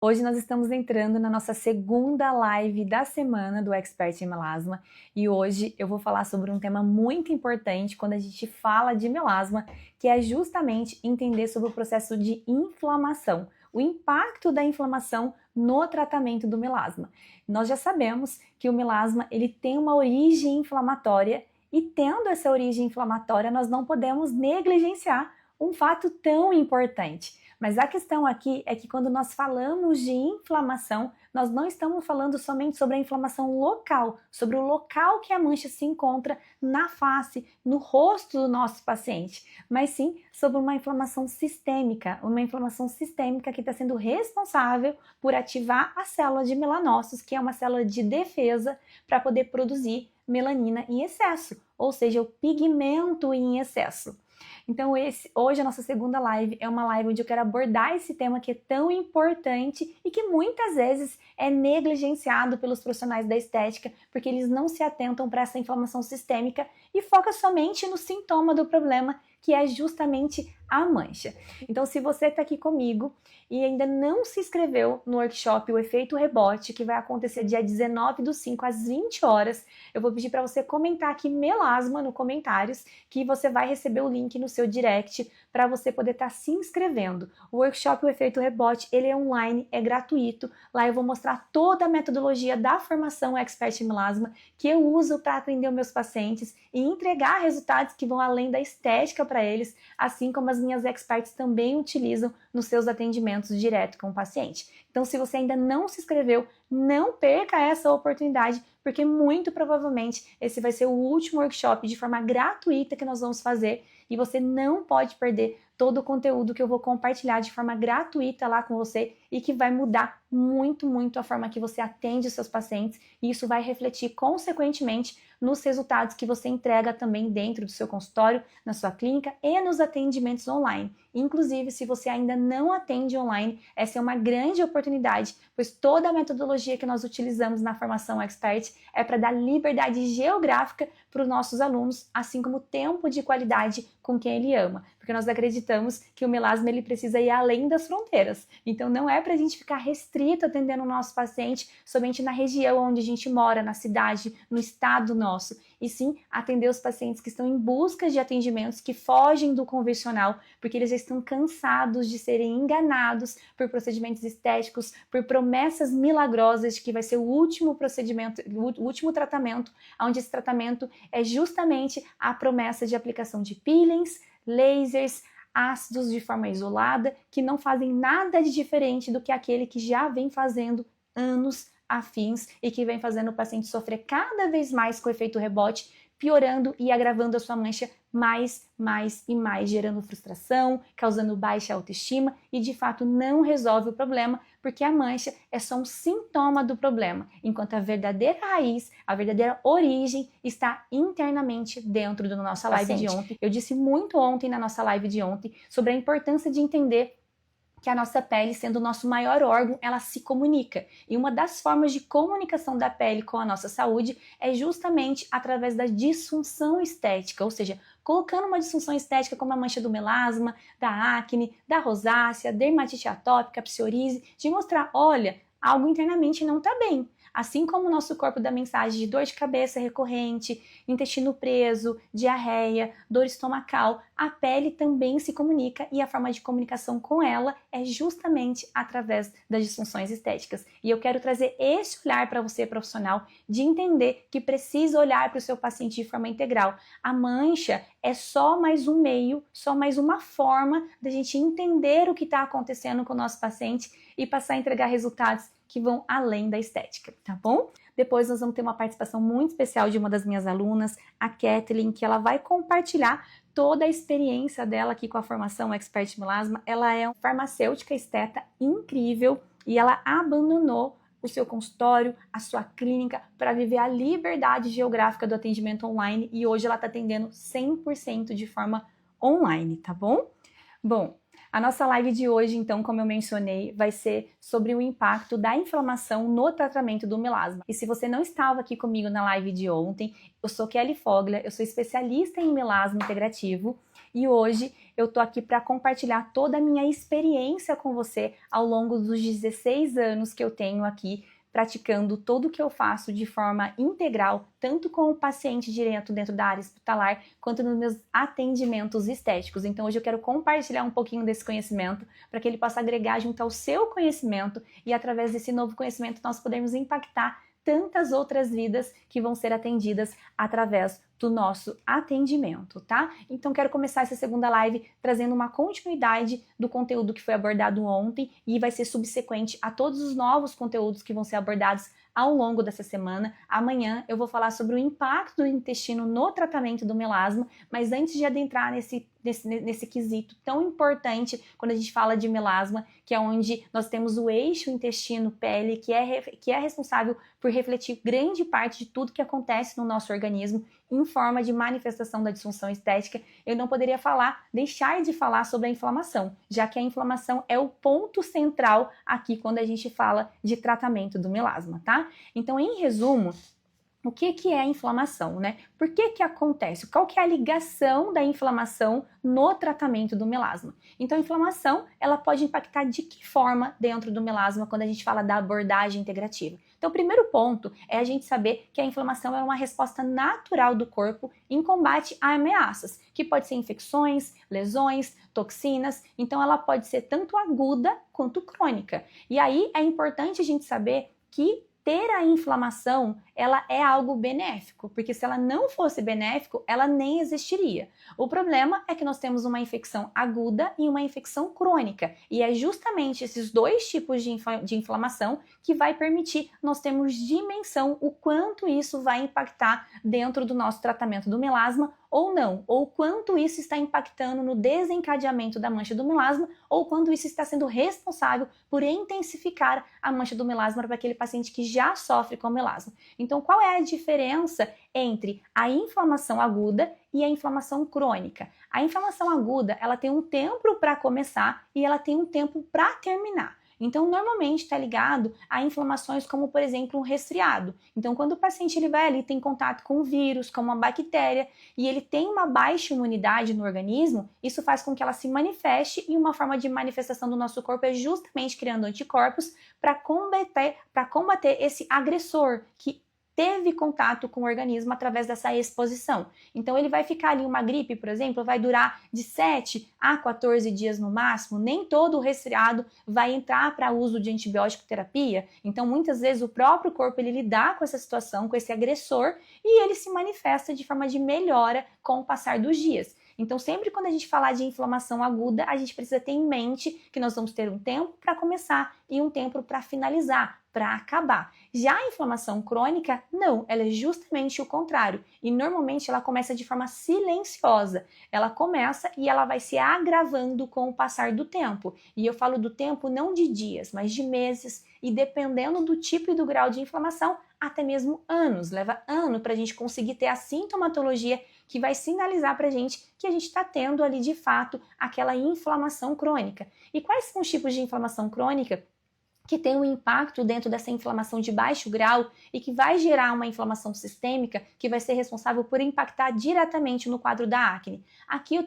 Hoje nós estamos entrando na nossa segunda live da semana do Expert em Melasma e hoje eu vou falar sobre um tema muito importante quando a gente fala de melasma, que é justamente entender sobre o processo de inflamação, o impacto da inflamação no tratamento do melasma. Nós já sabemos que o melasma ele tem uma origem inflamatória e tendo essa origem inflamatória nós não podemos negligenciar um fato tão importante. Mas a questão aqui é que quando nós falamos de inflamação, nós não estamos falando somente sobre a inflamação local, sobre o local que a mancha se encontra na face, no rosto do nosso paciente, mas sim sobre uma inflamação sistêmica que está sendo responsável por ativar a célula de melanócitos, que é uma célula de defesa para poder produzir melanina em excesso, ou seja, o pigmento em excesso. Então hoje a nossa segunda live é uma live onde eu quero abordar esse tema que é tão importante e que muitas vezes é negligenciado pelos profissionais da estética porque eles não se atentam para essa inflamação sistêmica e focam somente no sintoma do problema, que é justamente a mancha. Então, se você está aqui comigo e ainda não se inscreveu no workshop O Efeito Rebote, que vai acontecer dia 19/5 às 20 horas, eu vou pedir para você comentar aqui melasma no comentários, que você vai receber o link no seu direct para você poder estar se inscrevendo. O workshop O Efeito Rebote, ele é online, é gratuito. Lá eu vou mostrar toda a metodologia da formação Expert em Melasma que eu uso para atender os meus pacientes e entregar resultados que vão além da estética para eles, assim como as minhas experts também utilizam nos seus atendimentos direto com o paciente. Então, se você ainda não se inscreveu, não perca essa oportunidade, porque muito provavelmente esse vai ser o último workshop de forma gratuita que nós vamos fazer e você não pode perder todo o conteúdo que eu vou compartilhar de forma gratuita lá com você e que vai mudar muito a forma que você atende os seus pacientes e isso vai refletir consequentemente nos resultados que você entrega também dentro do seu consultório, na sua clínica e nos atendimentos online. Inclusive, se você ainda não atende online, essa é uma grande oportunidade, pois toda a metodologia que nós utilizamos na formação Expert é para dar liberdade geográfica para os nossos alunos, assim como tempo de qualidade com quem ele ama, porque nós acreditamos que o melasma ele precisa ir além das fronteiras. Então não é para a gente ficar restrito atendendo o nosso paciente somente na região onde a gente mora, na cidade, no estado nosso, e sim atender os pacientes que estão em busca de atendimentos que fogem do convencional, porque eles já estão cansados de serem enganados por procedimentos estéticos, por promessas milagrosas de que vai ser o último procedimento, o último tratamento, onde esse tratamento é justamente a promessa de aplicação de peelings, lasers, ácidos de forma isolada, que não fazem nada de diferente do que aquele que já vem fazendo anos afins e que vem fazendo o paciente sofrer cada vez mais com o efeito rebote, piorando e agravando a sua mancha mais e mais, gerando frustração, causando baixa autoestima e de fato não resolve o problema, porque a mancha é só um sintoma do problema, enquanto a verdadeira raiz, a verdadeira origem está internamente dentro da nossa live de ontem. Eu disse muito ontem na nossa live de ontem sobre a importância de entender que a nossa pele, sendo o nosso maior órgão, ela se comunica. E uma das formas de comunicação da pele com a nossa saúde é justamente através da disfunção estética, ou seja, colocando uma disfunção estética como a mancha do melasma, da acne, da rosácea, dermatite atópica, psoríase, de mostrar, olha, algo internamente não está bem. Assim como o nosso corpo dá mensagem de dor de cabeça recorrente, intestino preso, diarreia, dor estomacal, a pele também se comunica e a forma de comunicação com ela é justamente através das disfunções estéticas. E eu quero trazer esse olhar para você, profissional, de entender que precisa olhar para o seu paciente de forma integral. A mancha é só mais um meio, só mais uma forma da gente entender o que está acontecendo com o nosso paciente e passar a entregar resultados que vão além da estética, tá bom? Depois nós vamos ter uma participação muito especial de uma das minhas alunas, a Kathleen, que ela vai compartilhar toda a experiência dela aqui com a formação Expert Melasma. Ela é uma farmacêutica esteta incrível e ela abandonou o seu consultório, a sua clínica, para viver a liberdade geográfica do atendimento online e hoje ela está atendendo 100% de forma online, tá bom? Bom, a nossa live de hoje, então, como eu mencionei, vai ser sobre o impacto da inflamação no tratamento do melasma. E se você não estava aqui comigo na live de ontem, eu sou Kelly Foglia, eu sou especialista em melasma integrativo e hoje eu tô aqui para compartilhar toda a minha experiência com você ao longo dos 16 anos que eu tenho aqui praticando tudo o que eu faço de forma integral, tanto com o paciente direto dentro da área hospitalar, quanto nos meus atendimentos estéticos. Então hoje eu quero compartilhar um pouquinho desse conhecimento para que ele possa agregar junto ao seu conhecimento e através desse novo conhecimento nós podemos impactar tantas outras vidas que vão ser atendidas através do nosso atendimento, tá? Então quero começar essa segunda live trazendo uma continuidade do conteúdo que foi abordado ontem e vai ser subsequente a todos os novos conteúdos que vão ser abordados ao longo dessa semana. Amanhã eu vou falar sobre o impacto do intestino no tratamento do melasma, mas antes de adentrar nesse quesito tão importante quando a gente fala de melasma, que é onde nós temos o eixo intestino-pele, que é responsável por refletir grande parte de tudo que acontece no nosso organismo em forma de manifestação da disfunção estética, eu não poderia deixar de falar sobre a inflamação, já que a inflamação é o ponto central aqui quando a gente fala de tratamento do melasma, tá? Então, em resumo, o que é a inflamação, né? Por que acontece? Qual que é a ligação da inflamação no tratamento do melasma? Então, a inflamação, ela pode impactar de que forma dentro do melasma quando a gente fala da abordagem integrativa? Então, o primeiro ponto é a gente saber que a inflamação é uma resposta natural do corpo em combate a ameaças, que pode ser infecções, lesões, toxinas. Então, ela pode ser tanto aguda quanto crônica. E aí, é importante a gente saber que ter a inflamação, ela é algo benéfico, porque se ela não fosse benéfico, ela nem existiria. O problema é que nós temos uma infecção aguda e uma infecção crônica, e é justamente esses dois tipos de inflamação que vai permitir nós termos dimensão o quanto isso vai impactar dentro do nosso tratamento do melasma ou não, ou quanto isso está impactando no desencadeamento da mancha do melasma, ou quando isso está sendo responsável por intensificar a mancha do melasma para aquele paciente que já sofre com melasma. Então, qual é a diferença entre a inflamação aguda e a inflamação crônica? A inflamação aguda, ela tem um tempo para começar e ela tem um tempo para terminar. Então, normalmente está ligado a inflamações como, por exemplo, um resfriado. Então, quando o paciente ele vai ali, tem contato com um vírus, com uma bactéria, e ele tem uma baixa imunidade no organismo, isso faz com que ela se manifeste, e uma forma de manifestação do nosso corpo é justamente criando anticorpos para combater esse agressor que teve contato com o organismo através dessa exposição. Então ele vai ficar ali, uma gripe, por exemplo, vai durar de 7 a 14 dias no máximo, nem todo o resfriado vai entrar para uso de antibiótico terapia, então muitas vezes o próprio corpo ele lida com essa situação, com esse agressor, e ele se manifesta de forma de melhora com o passar dos dias. Então, sempre quando a gente falar de inflamação aguda, a gente precisa ter em mente que nós vamos ter um tempo para começar e um tempo para finalizar, para acabar. Já a inflamação crônica, não, ela é justamente o contrário. E normalmente ela começa de forma silenciosa. Ela começa e ela vai se agravando com o passar do tempo. E eu falo do tempo não de dias, mas de meses. E dependendo do tipo e do grau de inflamação, até mesmo anos. Leva ano para a gente conseguir ter a sintomatologia que vai sinalizar para a gente que a gente está tendo ali de fato aquela inflamação crônica. E quais são os tipos de inflamação crônica que tem um impacto dentro dessa inflamação de baixo grau e que vai gerar uma inflamação sistêmica que vai ser responsável por impactar diretamente no quadro da acne? Aqui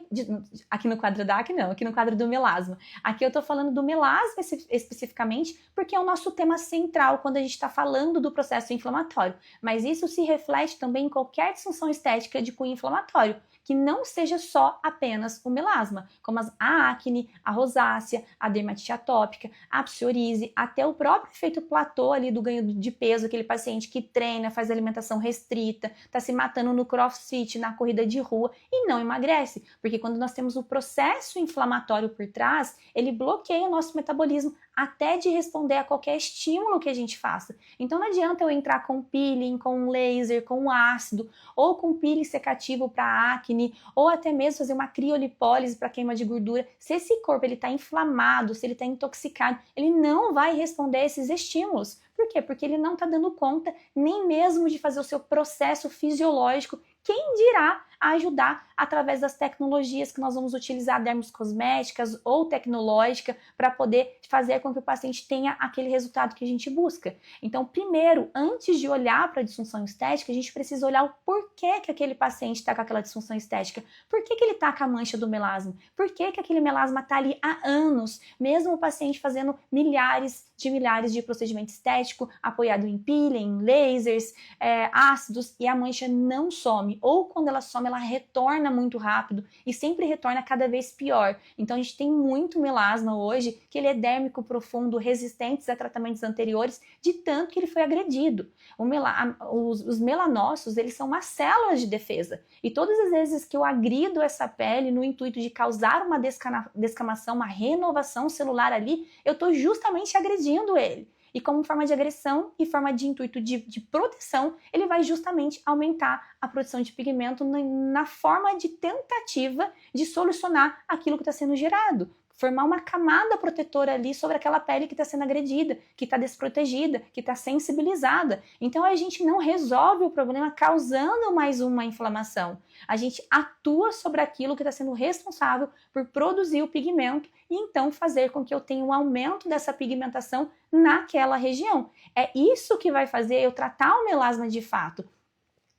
no quadro da acne não, aqui no quadro do melasma. Aqui eu tô falando do melasma especificamente porque é o nosso tema central quando a gente está falando do processo inflamatório, mas isso se reflete também em qualquer disfunção estética de cunho inflamatório, que não seja só apenas o melasma, como a acne, a rosácea, a dermatite atópica, a psoríase, até o próprio efeito platô ali do ganho de peso, aquele paciente que treina, faz alimentação restrita, está se matando no crossfit, na corrida de rua e não emagrece, porque quando nós temos o processo inflamatório por trás, ele bloqueia o nosso metabolismo até de responder a qualquer estímulo que a gente faça. Então não adianta eu entrar com peeling, com laser, com ácido, ou com peeling secativo para acne, ou até mesmo fazer uma criolipólise para queima de gordura. Se esse corpo está inflamado, se ele está intoxicado, ele não vai responder a esses estímulos. Por quê? Porque ele não está dando conta nem mesmo de fazer o seu processo fisiológico, quem dirá ajudar através das tecnologias que nós vamos utilizar, dermocosméticas ou tecnológica, para poder fazer com que o paciente tenha aquele resultado que a gente busca. Então, primeiro, antes de olhar para a disfunção estética, a gente precisa olhar o porquê que aquele paciente está com aquela disfunção estética. Por que ele está com a mancha do melasma? Por que aquele melasma está ali há anos, mesmo o paciente fazendo milhares de procedimentos estéticos, apoiado em peeling, lasers, ácidos, e a mancha não some. Ou quando ela some, ela retorna muito rápido e sempre retorna cada vez pior. Então a gente tem muito melasma hoje que ele é dérmico profundo, resistentes a tratamentos anteriores, de tanto que ele foi agredido. Os melanócitos, eles são uma célula de defesa. E todas as vezes que eu agrido essa pele no intuito de causar uma descamação, uma renovação celular ali, eu estou justamente agredindo ele. E como forma de agressão e forma de intuito de proteção, ele vai justamente aumentar a produção de pigmento na forma de tentativa de solucionar aquilo que está sendo gerado. Formar uma camada protetora ali sobre aquela pele que está sendo agredida, que está desprotegida, que está sensibilizada. Então a gente não resolve o problema causando mais uma inflamação. A gente atua sobre aquilo que está sendo responsável por produzir o pigmento e então fazer com que eu tenha um aumento dessa pigmentação naquela região. É isso que vai fazer eu tratar o melasma de fato,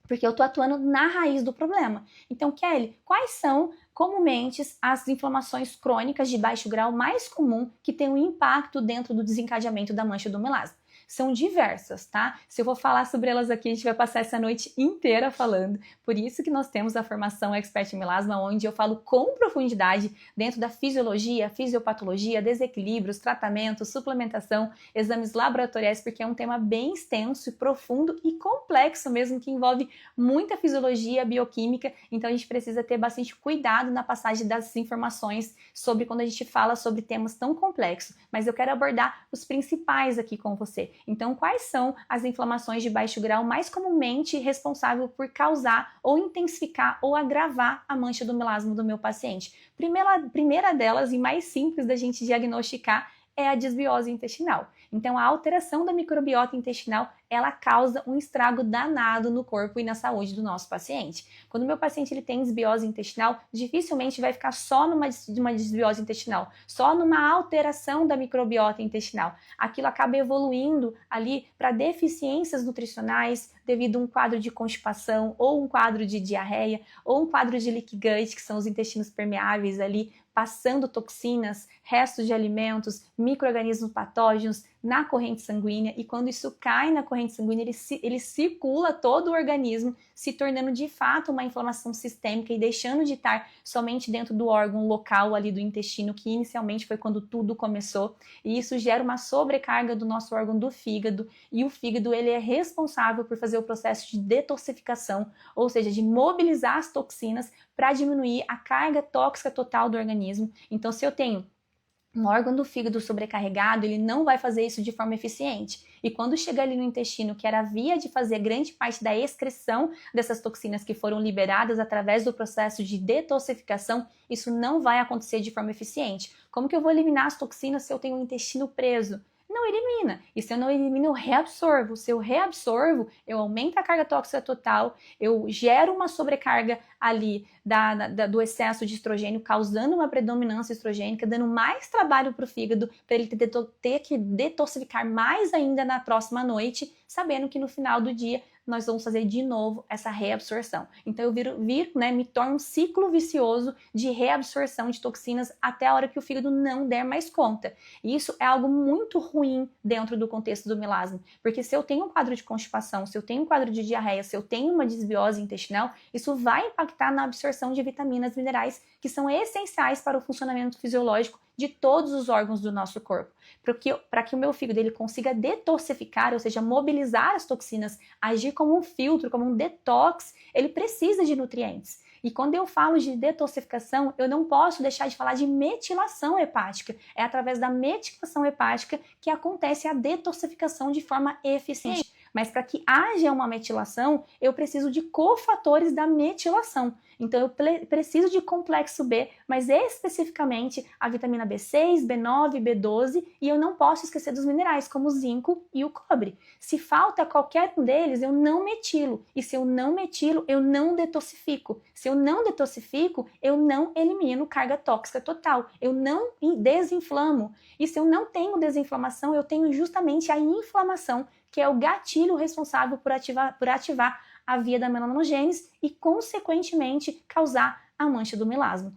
porque eu estou atuando na raiz do problema. Então, Kelly, quais são comumente as inflamações crônicas de baixo grau mais comum que tem um impacto dentro do desencadeamento da mancha do melasma? São diversas, tá? Se eu vou falar sobre elas aqui, a gente vai passar essa noite inteira falando. Por isso que nós temos a formação Expert em Melasma, onde eu falo com profundidade dentro da fisiologia, fisiopatologia, desequilíbrios, tratamentos, suplementação, exames laboratoriais, porque é um tema bem extenso, profundo e complexo mesmo, que envolve muita fisiologia, bioquímica. Então a gente precisa ter bastante cuidado na passagem das informações sobre quando a gente fala sobre temas tão complexos. Mas eu quero abordar os principais aqui com você. Então, quais são as inflamações de baixo grau mais comumente responsáveis por causar ou intensificar ou agravar a mancha do melasma do meu paciente? Primeira delas e mais simples da gente diagnosticar é a desbiose intestinal. Então, a alteração da microbiota intestinal, ela causa um estrago danado no corpo e na saúde do nosso paciente. Quando o meu paciente ele tem desbiose intestinal, dificilmente vai ficar só numa desbiose intestinal, só numa alteração da microbiota intestinal. Aquilo acaba evoluindo ali para deficiências nutricionais devido a um quadro de constipação, ou um quadro de diarreia, ou um quadro de leaky gut, que são os intestinos permeáveis ali, passando toxinas, restos de alimentos, micro-organismos patógenos na corrente sanguínea, e quando isso cai na corrente sanguínea, ele circula todo o organismo, se tornando de fato uma inflamação sistêmica e deixando de estar somente dentro do órgão local ali do intestino, que inicialmente foi quando tudo começou, e isso gera uma sobrecarga do nosso órgão do fígado, e o fígado ele é responsável por fazer o processo de detoxificação, ou seja, de mobilizar as toxinas para diminuir a carga tóxica total do organismo. Então, se eu tenho um órgão do fígado sobrecarregado, ele não vai fazer isso de forma eficiente. E quando chega ali no intestino, que era a via de fazer grande parte da excreção dessas toxinas que foram liberadas através do processo de detoxificação, isso não vai acontecer de forma eficiente. Como que eu vou eliminar as toxinas se eu tenho o intestino preso? Não elimina. E se eu não elimino, eu reabsorvo. Se eu reabsorvo, eu aumento a carga tóxica total, eu gero uma sobrecarga ali do excesso de estrogênio, causando uma predominância estrogênica, dando mais trabalho para o fígado, para ele ter que detoxificar mais ainda na próxima noite, sabendo que no final do dia nós vamos fazer de novo essa reabsorção. Então eu me torno um ciclo vicioso de reabsorção de toxinas até a hora que o fígado não der mais conta. E isso é algo muito ruim dentro do contexto do melasma, porque se eu tenho um quadro de constipação, se eu tenho um quadro de diarreia, se eu tenho uma desbiose intestinal, isso vai impactar na absorção de vitaminas e minerais que são essenciais para o funcionamento fisiológico de todos os órgãos do nosso corpo. Para que o meu fígado ele consiga detoxificar, ou seja, mobilizar as toxinas, agir como um filtro, como um detox, ele precisa de nutrientes. E quando eu falo de detoxificação, eu não posso deixar de falar de metilação hepática. É através da metilação hepática que acontece a detoxificação de forma eficiente. Mas para que haja uma metilação, eu preciso de cofatores da metilação. Então eu preciso de complexo B, mas especificamente a vitamina B6, B9, B12, e eu não posso esquecer dos minerais, como o zinco e o cobre. Se falta qualquer um deles, eu não metilo. E se eu não metilo, eu não detoxifico. Se eu não detoxifico, eu não elimino carga tóxica total. Eu não desinflamo. E se eu não tenho desinflamação, eu tenho justamente a inflamação, que é o gatilho responsável por ativar a via da melanogênese e, consequentemente, causar a mancha do melasma.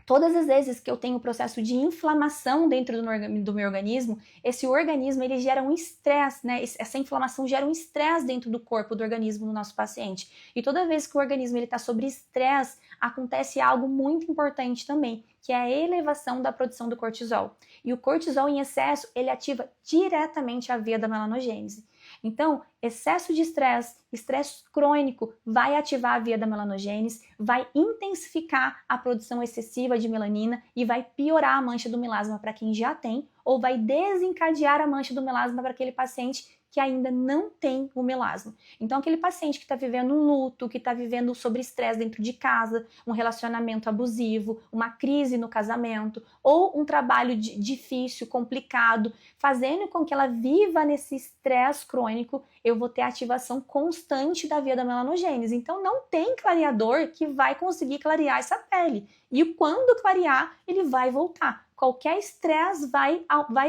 Todas as vezes que eu tenho o processo de inflamação dentro do meu organismo, esse organismo ele gera um estresse, né? Essa inflamação gera um estresse dentro do corpo do organismo do nosso paciente. E toda vez que o organismo está sob estresse, acontece algo muito importante também, que é a elevação da produção do cortisol. E o cortisol em excesso, ele ativa diretamente a via da melanogênese. Então, excesso de estresse crônico vai ativar a via da melanogênese, vai intensificar a produção excessiva de melanina e vai piorar a mancha do melasma para quem já tem, ou vai desencadear a mancha do melasma para aquele paciente que ainda não tem o melasma. Então, aquele paciente que está vivendo um luto, que está vivendo sobre estresse dentro de casa, um relacionamento abusivo, uma crise no casamento, ou um trabalho difícil, complicado, fazendo com que ela viva nesse estresse crônico, eu vou ter ativação constante da via da melanogênese. Então, não tem clareador que vai conseguir clarear essa pele. E quando clarear, ele vai voltar. Qualquer estresse vai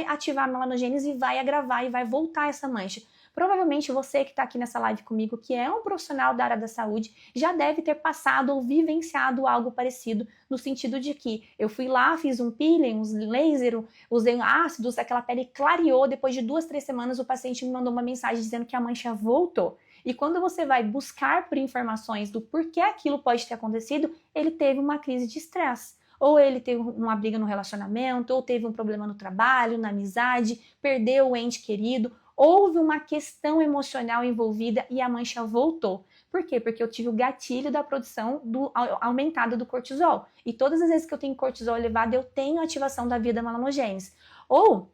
ativar a melanogênese e vai agravar e vai voltar essa mancha. Provavelmente você que está aqui nessa live comigo, que é um profissional da área da saúde, já deve ter passado ou vivenciado algo parecido, no sentido de que eu fui lá, fiz um peeling, um laser, usei ácidos, aquela pele clareou, depois de 2, 3 semanas o paciente me mandou uma mensagem dizendo que a mancha voltou. E quando você vai buscar por informações do porquê aquilo pode ter acontecido, ele teve uma crise de estresse. Ou ele teve uma briga no relacionamento, ou teve um problema no trabalho, na amizade, perdeu o ente querido, houve uma questão emocional envolvida e a mancha voltou. Por quê? Porque eu tive o gatilho da produção aumentada do cortisol. E todas as vezes que eu tenho cortisol elevado, eu tenho ativação da via da melanogênese. Ou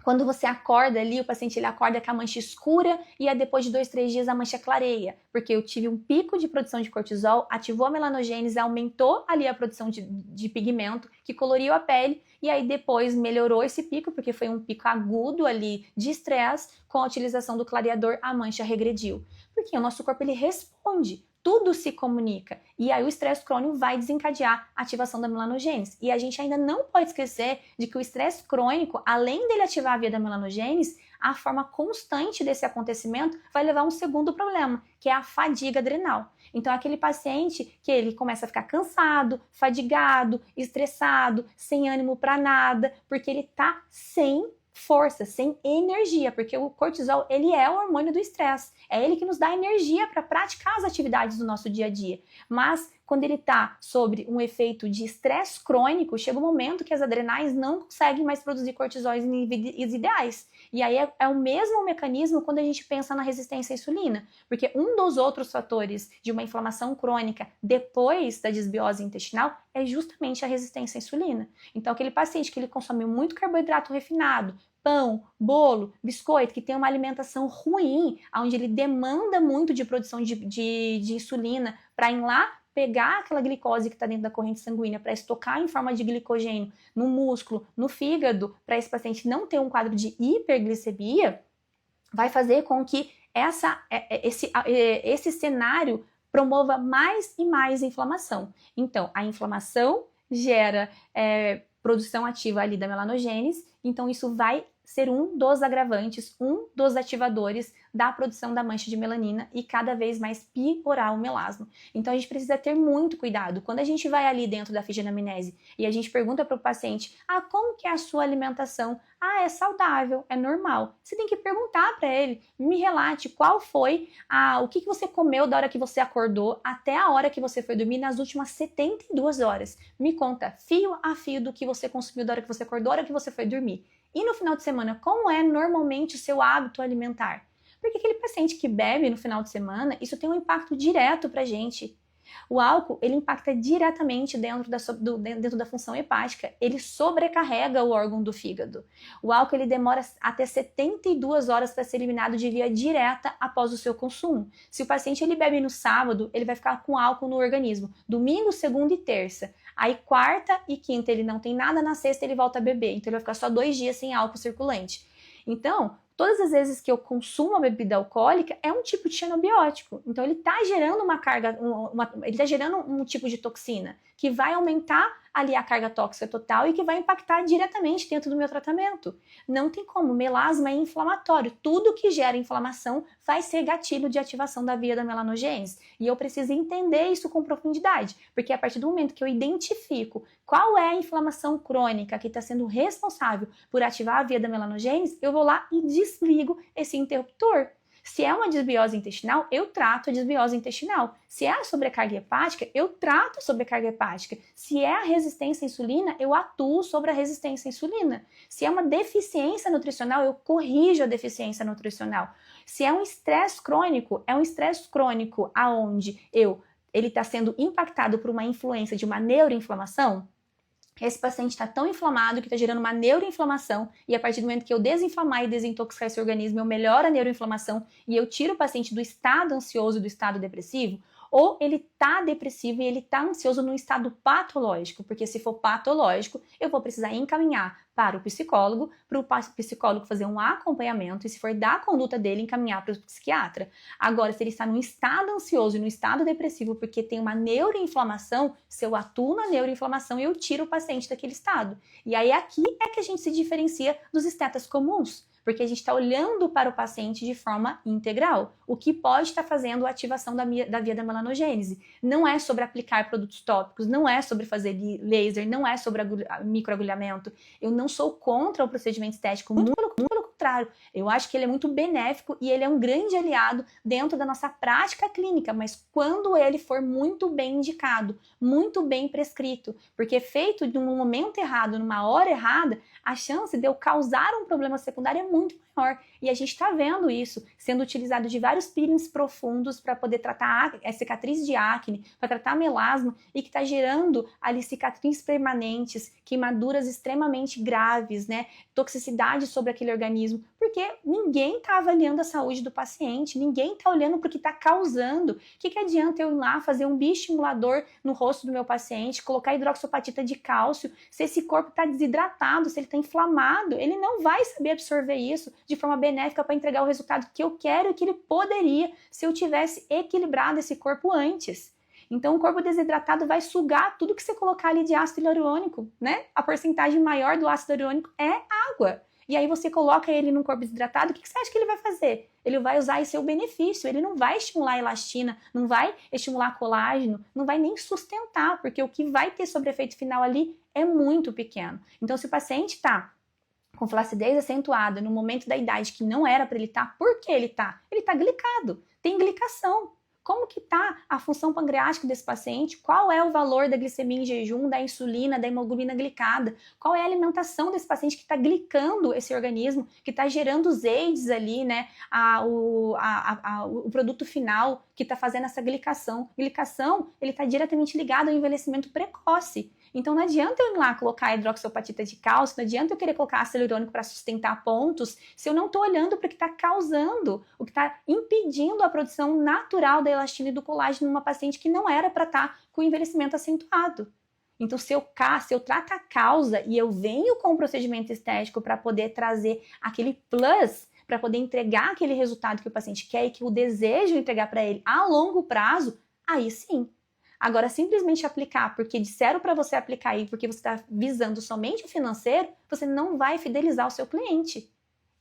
quando você acorda ali, o paciente ele acorda com a mancha escura e aí depois de 2, 3 dias a mancha clareia, porque eu tive um pico de produção de cortisol, ativou a melanogênese, aumentou ali a produção de pigmento, que coloriu a pele, e aí depois melhorou esse pico, porque foi um pico agudo ali de estresse, com a utilização do clareador a mancha regrediu. Porque o nosso corpo ele responde. Tudo se comunica. E aí o estresse crônico vai desencadear a ativação da melanogênese. E a gente ainda não pode esquecer de que o estresse crônico, além dele ativar a via da melanogênese, a forma constante desse acontecimento vai levar a um segundo problema, que é a fadiga adrenal. Então, aquele paciente que ele começa a ficar cansado, fadigado, estressado, sem ânimo para nada, porque ele tá sem força, sem energia, porque o cortisol, ele é o hormônio do estresse. É ele que nos dá energia para praticar as atividades do nosso dia a dia. Mas quando ele está sobre um efeito de estresse crônico, chega um momento que as adrenais não conseguem mais produzir cortisol em níveis ideais. E aí é o mesmo mecanismo quando a gente pensa na resistência à insulina, porque um dos outros fatores de uma inflamação crônica depois da desbiose intestinal é justamente a resistência à insulina. Então aquele paciente que ele consome muito carboidrato refinado, pão, bolo, biscoito, que tem uma alimentação ruim, onde ele demanda muito de produção de insulina para ir lá pegar aquela glicose que está dentro da corrente sanguínea para estocar em forma de glicogênio no músculo, no fígado, para esse paciente não ter um quadro de hiperglicemia, vai fazer com que esse cenário promova mais e mais inflamação. Então, a inflamação gera produção ativa ali da melanogênese, então isso vai ser um dos agravantes, um dos ativadores da produção da mancha de melanina e cada vez mais piorar o melasma. Então a gente precisa ter muito cuidado. Quando a gente vai ali dentro da ficha de anamnese e a gente pergunta para o paciente, como que é a sua alimentação? É saudável, é normal. Você tem que perguntar para ele, me relate qual foi o que você comeu da hora que você acordou até a hora que você foi dormir nas últimas 72 horas. Me conta fio a fio do que você consumiu da hora que você acordou, da hora que você foi dormir. E no final de semana, como é normalmente o seu hábito alimentar? Porque aquele paciente que bebe no final de semana, isso tem um impacto direto pra gente. O álcool, ele impacta diretamente dentro da função hepática, ele sobrecarrega o órgão do fígado. O álcool, ele demora até 72 horas para ser eliminado de via direta após o seu consumo. Se o paciente ele bebe no sábado, ele vai ficar com álcool no organismo, domingo, segunda e terça. Aí quarta e quinta ele não tem nada, na sexta ele volta a beber, então ele vai ficar só 2 dias sem álcool circulante. Então, todas as vezes que eu consumo a bebida alcoólica, é um tipo de xenobiótico. Então, ele está gerando uma carga, ele está gerando um tipo de toxina que vai aumentar ali a carga tóxica total e que vai impactar diretamente dentro do meu tratamento. Não tem como, melasma é inflamatório. Tudo que gera inflamação vai ser gatilho de ativação da via da melanogênese. E eu preciso entender isso com profundidade, porque a partir do momento que eu identifico qual é a inflamação crônica que está sendo responsável por ativar a via da melanogênese, eu vou lá e desligo esse interruptor. Se é uma desbiose intestinal, eu trato a desbiose intestinal. Se é a sobrecarga hepática, eu trato a sobrecarga hepática. Se é a resistência à insulina, eu atuo sobre a resistência à insulina. Se é uma deficiência nutricional, eu corrijo a deficiência nutricional. Se é um estresse crônico, aonde ele está sendo impactado por uma influência de uma neuroinflamação. Esse paciente está tão inflamado que está gerando uma neuroinflamação e a partir do momento que eu desinflamar e desintoxicar esse organismo, eu melhoro a neuroinflamação e eu tiro o paciente do estado ansioso, do estado depressivo, ou ele está depressivo e ele está ansioso no estado patológico, porque se for patológico, eu vou precisar encaminhar para o psicólogo fazer um acompanhamento e se for da conduta dele, encaminhar para o psiquiatra. Agora, se ele está no estado ansioso e no estado depressivo porque tem uma neuroinflamação, se eu atuo na neuroinflamação, eu tiro o paciente daquele estado. E aí aqui é que a gente se diferencia dos estetas comuns, porque a gente está olhando para o paciente de forma integral, o que pode estar fazendo a ativação da via da melanogênese. Não é sobre aplicar produtos tópicos, não é sobre fazer laser, não é sobre microagulhamento. Eu não sou contra o procedimento estético, muito pelo contrário. Eu acho que ele é muito benéfico e ele é um grande aliado dentro da nossa prática clínica, mas quando ele for muito bem indicado, muito bem prescrito, porque feito de um momento errado, numa hora errada, a chance de eu causar um problema secundário é muito maior. E a gente está vendo isso sendo utilizado de vários peelings profundos para poder tratar a cicatriz de acne, para tratar melasma e que está gerando ali cicatrizes permanentes, queimaduras extremamente graves, né? Toxicidade sobre aquele organismo, porque ninguém está avaliando a saúde do paciente, ninguém está olhando para o que está causando. O que adianta eu ir lá fazer um bioestimulador no rosto do meu paciente, colocar hidroxapatita de cálcio, se esse corpo está desidratado, se ele está inflamado, ele não vai saber absorver isso de forma benéfica para entregar o resultado que eu quero e que ele poderia se eu tivesse equilibrado esse corpo antes. Então, o corpo desidratado vai sugar tudo que você colocar ali de ácido hialurônico, né? A porcentagem maior do ácido hialurônico é água. E aí você coloca ele num corpo desidratado, o que você acha que ele vai fazer? Ele vai usar esse seu benefício, ele não vai estimular a elastina, não vai estimular colágeno, não vai nem sustentar, porque o que vai ter sobre efeito final ali é muito pequeno. Então, se o paciente está com flacidez acentuada no momento da idade que não era para ele estar, por que ele está? Ele está glicado, tem glicação. Como que está a função pancreática desse paciente? Qual é o valor da glicemia em jejum, da insulina, da hemoglobina glicada? Qual é a alimentação desse paciente que está glicando esse organismo, que está gerando os AIDS ali, né? O produto final que está fazendo essa glicação. Glicação, ele está diretamente ligado ao envelhecimento precoce. Então não adianta eu ir lá colocar hidroxapatita de cálcio, não adianta eu querer colocar ácido hialurônico para sustentar pontos, se eu não estou olhando para o que está causando, o que está impedindo a produção natural da elastina e do colágeno numa paciente que não era para estar com envelhecimento acentuado. Então, se eu trato a causa e eu venho com o procedimento estético para poder trazer aquele plus, para poder entregar aquele resultado que o paciente quer e que eu desejo entregar para ele a longo prazo, aí sim. Agora, simplesmente aplicar porque disseram para você aplicar aí, porque você está visando somente o financeiro, você não vai fidelizar o seu cliente.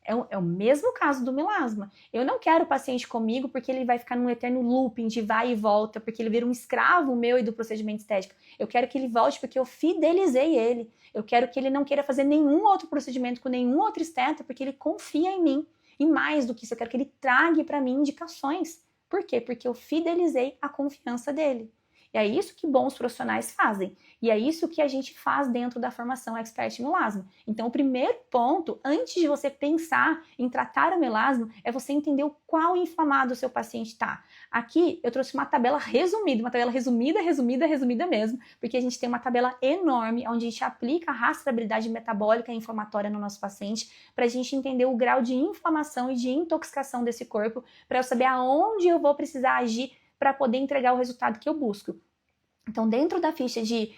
É o mesmo caso do melasma. Eu não quero o paciente comigo porque ele vai ficar num eterno looping de vai e volta, porque ele vira um escravo meu e do procedimento estético. Eu quero que ele volte porque eu fidelizei ele. Eu quero que ele não queira fazer nenhum outro procedimento com nenhum outro esteta porque ele confia em mim. E mais do que isso, eu quero que ele traga para mim indicações. Por quê? Porque eu fidelizei a confiança dele. E é isso que bons profissionais fazem. E é isso que a gente faz dentro da formação Expert em Melasma. Então, o primeiro ponto, antes de você pensar em tratar o melasma, é você entender o qual inflamado o seu paciente está. Aqui, eu trouxe uma tabela resumida mesmo, porque a gente tem uma tabela enorme, onde a gente aplica a rastreabilidade metabólica e inflamatória no nosso paciente, para a gente entender o grau de inflamação e de intoxicação desse corpo, para eu saber aonde eu vou precisar agir para poder entregar o resultado que eu busco. Então, dentro da ficha de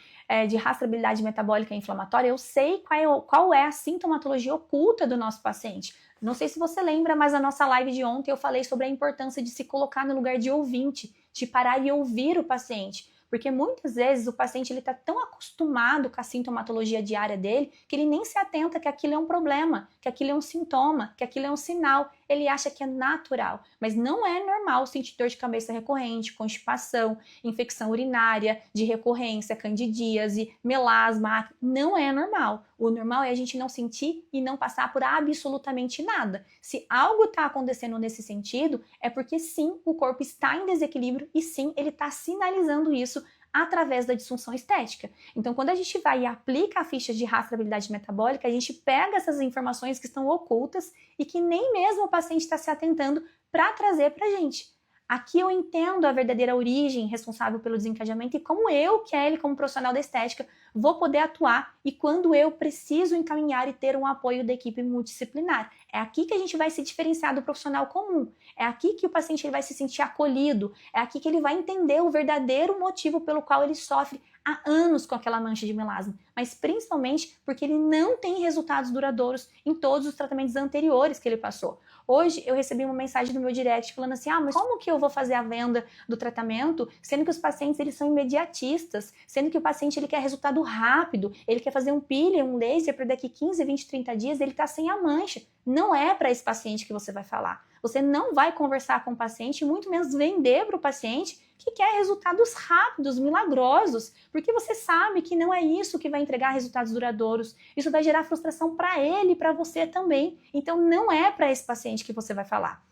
rastreabilidade metabólica e inflamatória, eu sei qual é a sintomatologia oculta do nosso paciente. Não sei se você lembra, mas na nossa live de ontem eu falei sobre a importância de se colocar no lugar de ouvinte, de parar e ouvir o paciente. Porque muitas vezes o paciente está tão acostumado com a sintomatologia diária dele que ele nem se atenta que aquilo é um problema, que aquilo é um sintoma, que aquilo é um sinal. Ele acha que é natural, mas não é normal sentir dor de cabeça recorrente, constipação, infecção urinária de recorrência, candidíase, melasma. Não é normal. O normal é a gente não sentir e não passar por absolutamente nada. Se algo está acontecendo nesse sentido, é porque sim, o corpo está em desequilíbrio e sim, ele está sinalizando isso através da disfunção estética. Então, quando a gente vai e aplica a ficha de rastreabilidade metabólica, a gente pega essas informações que estão ocultas e que nem mesmo o paciente está se atentando para trazer para a gente. Aqui eu entendo a verdadeira origem responsável pelo desencadeamento e como eu, Kelly, como profissional da estética, vou poder atuar e quando eu preciso encaminhar e ter um apoio da equipe multidisciplinar. É aqui que a gente vai se diferenciar do profissional comum. É aqui que o paciente ele vai se sentir acolhido. É aqui que ele vai entender o verdadeiro motivo pelo qual ele sofre há anos com aquela mancha de melasma, mas principalmente porque ele não tem resultados duradouros em todos os tratamentos anteriores que ele passou. Hoje eu recebi uma mensagem no meu direct falando assim, mas como que eu vou fazer a venda do tratamento, sendo que os pacientes eles são imediatistas, sendo que o paciente ele quer resultado rápido, ele quer fazer um peeling, um laser para daqui 15, 20, 30 dias ele está sem a mancha. Não é para esse paciente que você vai falar. Você não vai conversar com o paciente, muito menos vender para o paciente que quer resultados rápidos, milagrosos, porque você sabe que não é isso que vai entregar resultados duradouros. Isso vai gerar frustração para ele e para você também. Então não é para esse paciente que você vai falar.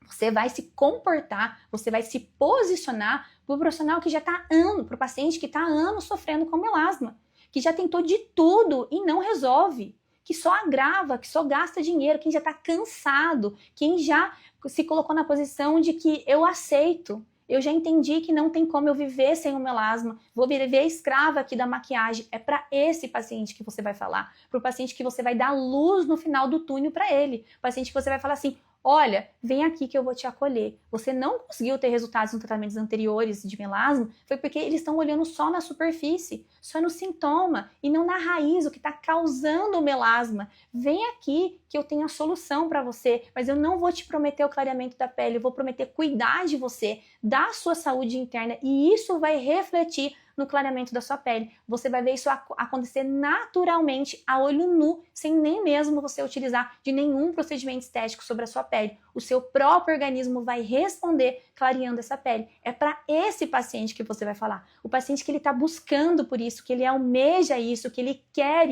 Você vai se comportar, você vai se posicionar para o profissional que já está há anos, para o paciente que está há anos sofrendo com melasma, que já tentou de tudo e não resolve, que só agrava, que só gasta dinheiro, quem já está cansado, quem já se colocou na posição de que eu aceito, eu já entendi que não tem como eu viver sem o melasma, vou viver escrava aqui da maquiagem. É para esse paciente que você vai falar, para o paciente que você vai dar luz no final do túnel para ele, paciente que você vai falar assim, olha, vem aqui que eu vou te acolher. Você não conseguiu ter resultados nos tratamentos anteriores de melasma, foi porque eles estão olhando só na superfície, só no sintoma e não na raiz, o que está causando o melasma. Vem aqui que eu tenho a solução para você, mas eu não vou te prometer o clareamento da pele, eu vou prometer cuidar de você, da sua saúde interna e isso vai refletir no clareamento da sua pele. Você vai ver isso acontecer naturalmente, a olho nu, sem nem mesmo você utilizar de nenhum procedimento estético sobre a sua pele. O seu próprio organismo vai responder clareando essa pele. É para esse paciente que você vai falar. O paciente que ele está buscando por isso, que ele almeja isso, que ele quer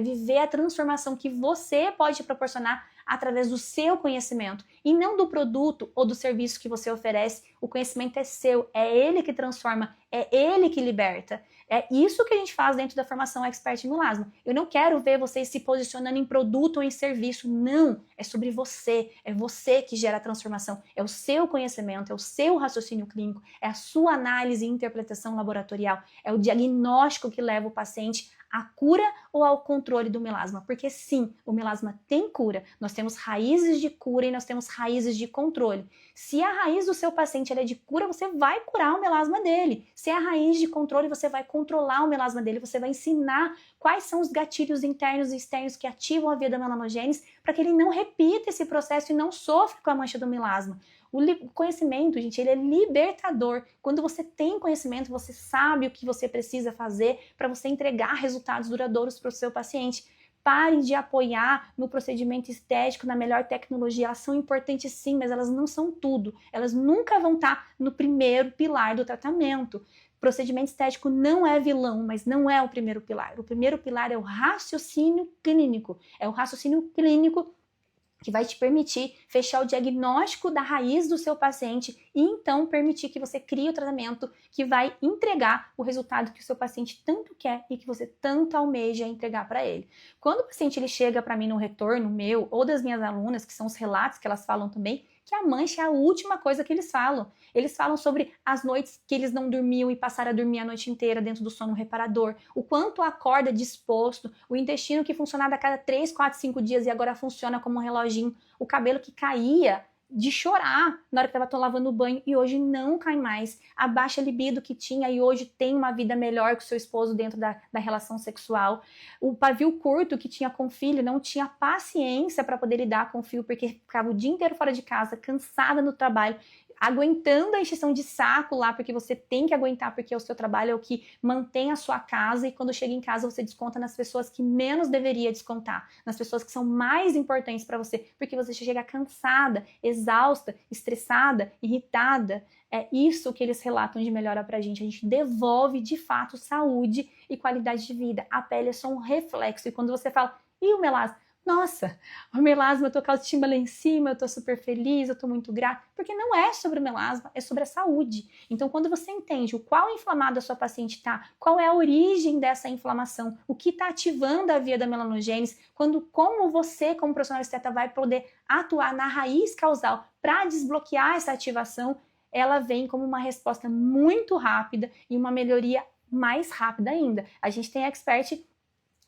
viver a transformação que você pode proporcionar através do seu conhecimento e não do produto ou do serviço que você oferece. O conhecimento é seu, é ele que transforma, é ele que liberta. É isso que a gente faz dentro da formação Expert em Melasma. Eu não quero ver vocês se posicionando em produto ou em serviço, não. É sobre você, é você que gera a transformação, é o seu conhecimento, é o seu raciocínio clínico, é a sua análise e interpretação laboratorial, é o diagnóstico que leva o paciente à cura ou ao controle do melasma, porque sim, o melasma tem cura, nós temos raízes de cura e nós temos raízes de controle. Se a raiz do seu paciente é de cura, você vai curar o melasma dele. Se é a raiz de controle, você vai controlar o melasma dele, você vai ensinar quais são os gatilhos internos e externos que ativam a via da melanogênese para que ele não repita esse processo e não sofra com a mancha do melasma. O conhecimento, gente, ele é libertador. Quando você tem conhecimento, você sabe o que você precisa fazer para você entregar resultados duradouros para o seu paciente. Parem de apoiar no procedimento estético, na melhor tecnologia. Elas são importantes sim, mas elas não são tudo. Elas nunca vão estar no primeiro pilar do tratamento. Procedimento estético não é vilão, mas não é o primeiro pilar. O primeiro pilar é o raciocínio clínico. É o raciocínio clínico que vai te permitir fechar o diagnóstico da raiz do seu paciente e então permitir que você crie o tratamento que vai entregar o resultado que o seu paciente tanto quer e que você tanto almeja entregar para ele. Quando o paciente ele chega para mim no retorno meu ou das minhas alunas, que são os relatos que elas falam também, que a mancha é a última coisa que eles falam. Eles falam sobre as noites que eles não dormiam e passaram a dormir a noite inteira dentro do sono reparador, o quanto acorda disposto, o intestino que funcionava a cada 3, 4, 5 dias e agora funciona como um reloginho, o cabelo que caía de chorar na hora que estava lavando o banho e hoje não cai mais, a baixa libido que tinha e hoje tem uma vida melhor com seu esposo dentro da relação sexual, o pavio curto que tinha com o filho, não tinha paciência para poder lidar com o filho porque ficava o dia inteiro fora de casa, cansada no trabalho, aguentando a encheção de saco lá, porque você tem que aguentar, porque o seu trabalho é o que mantém a sua casa, e quando chega em casa você desconta nas pessoas que menos deveria descontar, nas pessoas que são mais importantes para você, porque você chega cansada, exausta, estressada, irritada. É isso que eles relatam de melhora pra gente. A gente devolve de fato saúde e qualidade de vida. A pele é só um reflexo, e quando você fala, e o melasma? Nossa, o melasma, eu tô com a autoestima lá em cima, eu tô super feliz, eu tô muito grata, porque não é sobre o melasma, é sobre a saúde. Então, quando você entende o qual inflamado a sua paciente tá, qual é a origem dessa inflamação, o que tá ativando a via da melanogênese, como você, como profissional esteta, vai poder atuar na raiz causal para desbloquear essa ativação, ela vem como uma resposta muito rápida e uma melhoria mais rápida ainda. A gente tem expert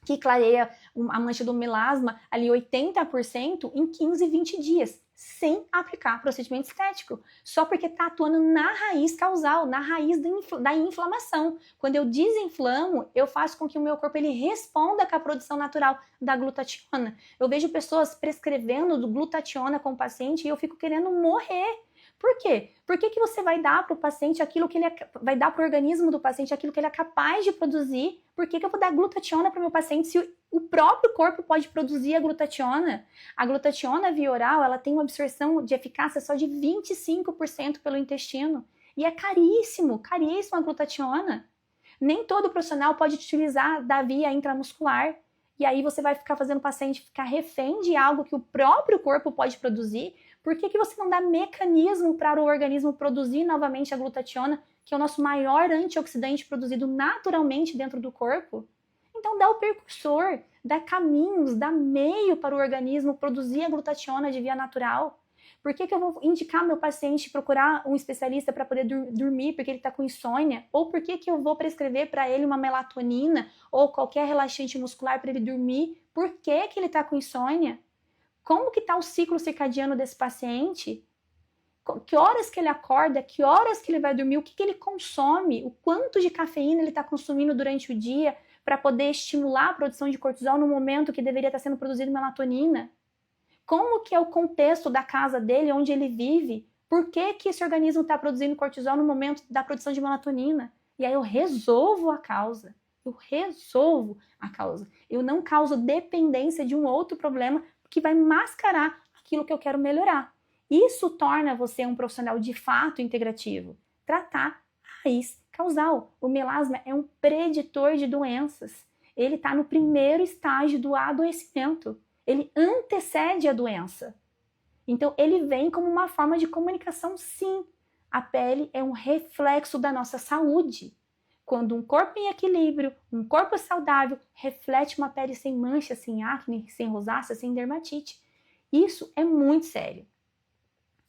que clareia a mancha do melasma ali 80% em 15, 20 dias, sem aplicar procedimento estético, só porque está atuando na raiz causal, na raiz da inflamação. Quando eu desinflamo, eu faço com que o meu corpo ele responda com a produção natural da glutationa. Eu vejo pessoas prescrevendo glutationa com o paciente e eu fico querendo morrer. Por quê? Por que você vai dar para o paciente aquilo que ele vai dar para o organismo do paciente aquilo que ele é capaz de produzir? Por que eu vou dar glutationa para o meu paciente se o próprio corpo pode produzir a glutationa? A glutationa via oral, ela tem uma absorção de eficácia só de 25% pelo intestino. E é caríssimo a glutationa. Nem todo profissional pode utilizar da via intramuscular. E aí você vai ficar fazendo o paciente ficar refém de algo que o próprio corpo pode produzir. Por que você não dá mecanismo para o organismo produzir novamente a glutationa, que é o nosso maior antioxidante produzido naturalmente dentro do corpo? Então dá o precursor, dá caminhos, dá meio para o organismo produzir a glutationa de via natural. Por que eu vou indicar meu paciente procurar um especialista para poder dormir porque ele está com insônia? Ou por que eu vou prescrever para ele uma melatonina ou qualquer relaxante muscular para ele dormir? Por que ele está com insônia? Como que está o ciclo circadiano desse paciente? Que horas que ele acorda? Que horas que ele vai dormir? O que ele consome? O quanto de cafeína ele está consumindo durante o dia para poder estimular a produção de cortisol no momento que deveria estar sendo produzido melatonina? Como que é o contexto da casa dele, onde ele vive? Por que esse organismo está produzindo cortisol no momento da produção de melatonina? E aí eu resolvo a causa. Eu não causo dependência de um outro problema que vai mascarar aquilo que eu quero melhorar. Isso torna você um profissional de fato integrativo. Tratar a raiz causal. O melasma é um preditor de doenças. Ele está no primeiro estágio do adoecimento. Ele antecede a doença. Então, ele vem como uma forma de comunicação, sim. A pele é um reflexo da nossa saúde. Quando um corpo em equilíbrio, um corpo saudável, reflete uma pele sem mancha, sem acne, sem rosácea, sem dermatite. Isso é muito sério.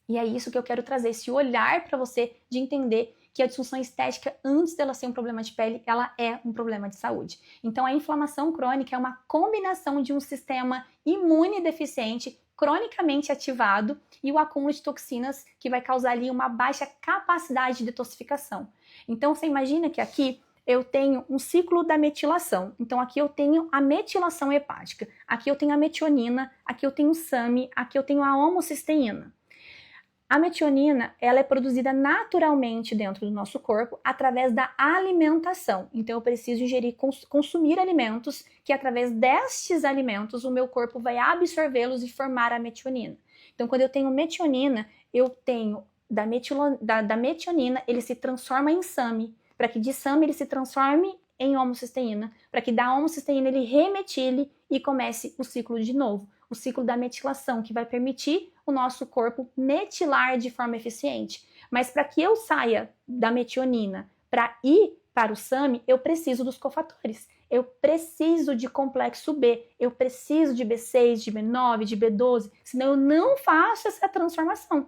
E é isso que eu quero trazer, esse olhar para você de entender que a disfunção estética, antes dela ser um problema de pele, ela é um problema de saúde. Então, a inflamação crônica é uma combinação de um sistema imune deficiente, cronicamente ativado, e o acúmulo de toxinas que vai causar ali uma baixa capacidade de detoxificação. Então, você imagina que aqui eu tenho um ciclo da metilação. Então, aqui eu tenho a metilação hepática, aqui eu tenho a metionina, aqui eu tenho o SAMe, aqui eu tenho a homocisteína. A metionina, ela é produzida naturalmente dentro do nosso corpo através da alimentação. Então, eu preciso ingerir, consumir alimentos que, através destes alimentos, o meu corpo vai absorvê-los e formar a metionina. Então, quando eu tenho metionina, eu tenho da metionina, ele se transforma em SAMe, para que de SAMe ele se transforme em homocisteína, para que da homocisteína ele remetile e comece o ciclo de novo. o ciclo da metilação, que vai permitir o nosso corpo metilar de forma eficiente. Mas para que eu saia da metionina para ir para o SAMe, eu preciso dos cofatores. Eu preciso de complexo B, eu preciso de B6, de B9, de B12, senão eu não faço essa transformação.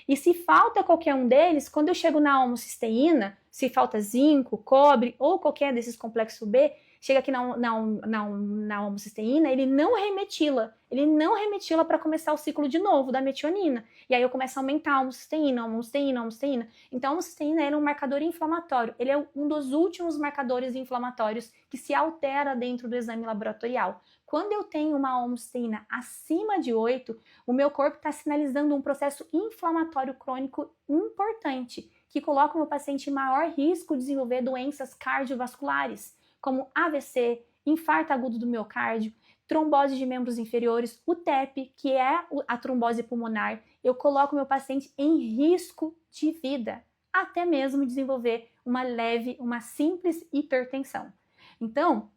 E se falta qualquer um deles, quando eu chego na homocisteína, se falta zinco, cobre ou qualquer desses complexos B, chega aqui na homocisteína, ele não remetila para começar o ciclo de novo da metionina. E aí eu começo a aumentar a homocisteína. Então a homocisteína é um marcador inflamatório, ele é um dos últimos marcadores inflamatórios que se altera dentro do exame laboratorial. Quando eu tenho uma homocisteína acima de 8, o meu corpo está sinalizando um processo inflamatório crônico importante, que coloca o meu paciente em maior risco de desenvolver doenças cardiovasculares, como AVC, infarto agudo do miocárdio, trombose de membros inferiores, o TEP, que é a trombose pulmonar. Eu coloco o meu paciente em risco de vida, até mesmo desenvolver uma simples hipertensão. Então,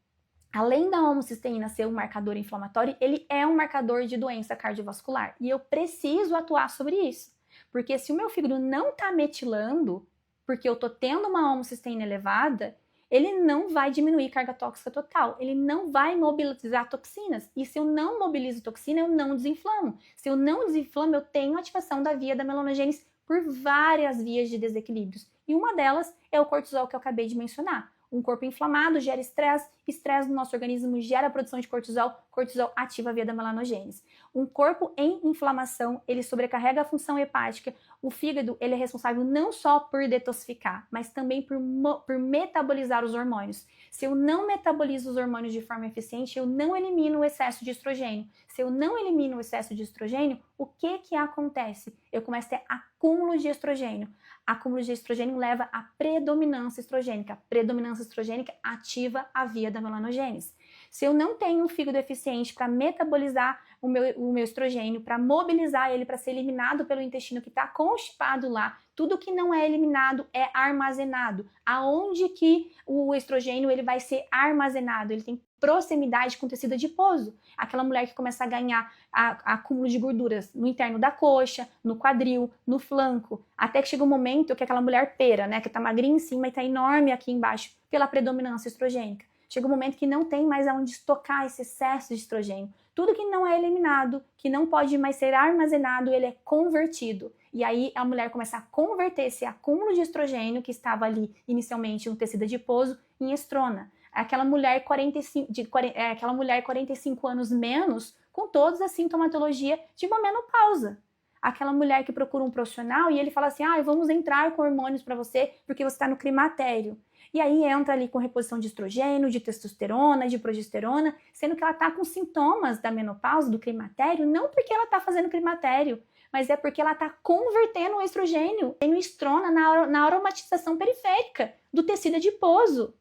além da homocisteína ser um marcador inflamatório, ele é um marcador de doença cardiovascular. E eu preciso atuar sobre isso. Porque se o meu fígado não está metilando, porque eu estou tendo uma homocisteína elevada, ele não vai diminuir carga tóxica total. Ele não vai mobilizar toxinas. E se eu não mobilizo toxina, eu não desinflamo. Se eu não desinflamo, eu tenho ativação da via da melanogênese por várias vias de desequilíbrios. E uma delas é o cortisol que eu acabei de mencionar. Um corpo inflamado gera estresse, estresse no nosso organismo gera a produção de cortisol, cortisol ativa a via da melanogênese. Um corpo em inflamação, ele sobrecarrega a função hepática. O fígado, ele é responsável não só por detoxificar, mas também por metabolizar os hormônios. Se eu não metabolizo os hormônios de forma eficiente, eu não elimino o excesso de estrogênio. Se eu não elimino o excesso de estrogênio, o que acontece? Eu começo a ter acúmulo de estrogênio. Acúmulo de estrogênio leva à predominância estrogênica. A predominância estrogênica ativa a via da melanogênese. Se eu não tenho um fígado eficiente para metabolizar o meu estrogênio, para mobilizar ele para ser eliminado pelo intestino que está constipado lá, tudo que não é eliminado é armazenado. Aonde que o estrogênio ele vai ser armazenado? Ele tem proximidade com o tecido adiposo. Aquela mulher que começa a ganhar acúmulo de gorduras no interno da coxa, no quadril, no flanco, até que chega um momento que aquela mulher pera, né, que tá magrinha em cima e tá enorme aqui embaixo pela predominância estrogênica. Chega um momento que não tem mais aonde estocar esse excesso de estrogênio. Tudo que não é eliminado, que não pode mais ser armazenado, ele é convertido. E aí a mulher começa a converter esse acúmulo de estrogênio que estava ali inicialmente no tecido adiposo em estrona. Aquela mulher 45 anos menos, com toda a sintomatologia de uma menopausa. Aquela mulher que procura um profissional e ele fala assim, vamos entrar com hormônios para você porque você está no climatério. E aí entra ali com reposição de estrogênio, de testosterona, de progesterona, sendo que ela está com sintomas da menopausa, do climatério, não porque ela está fazendo climatério, mas é porque ela está convertendo o estrogênio em estrona na aromatização periférica do tecido adiposo.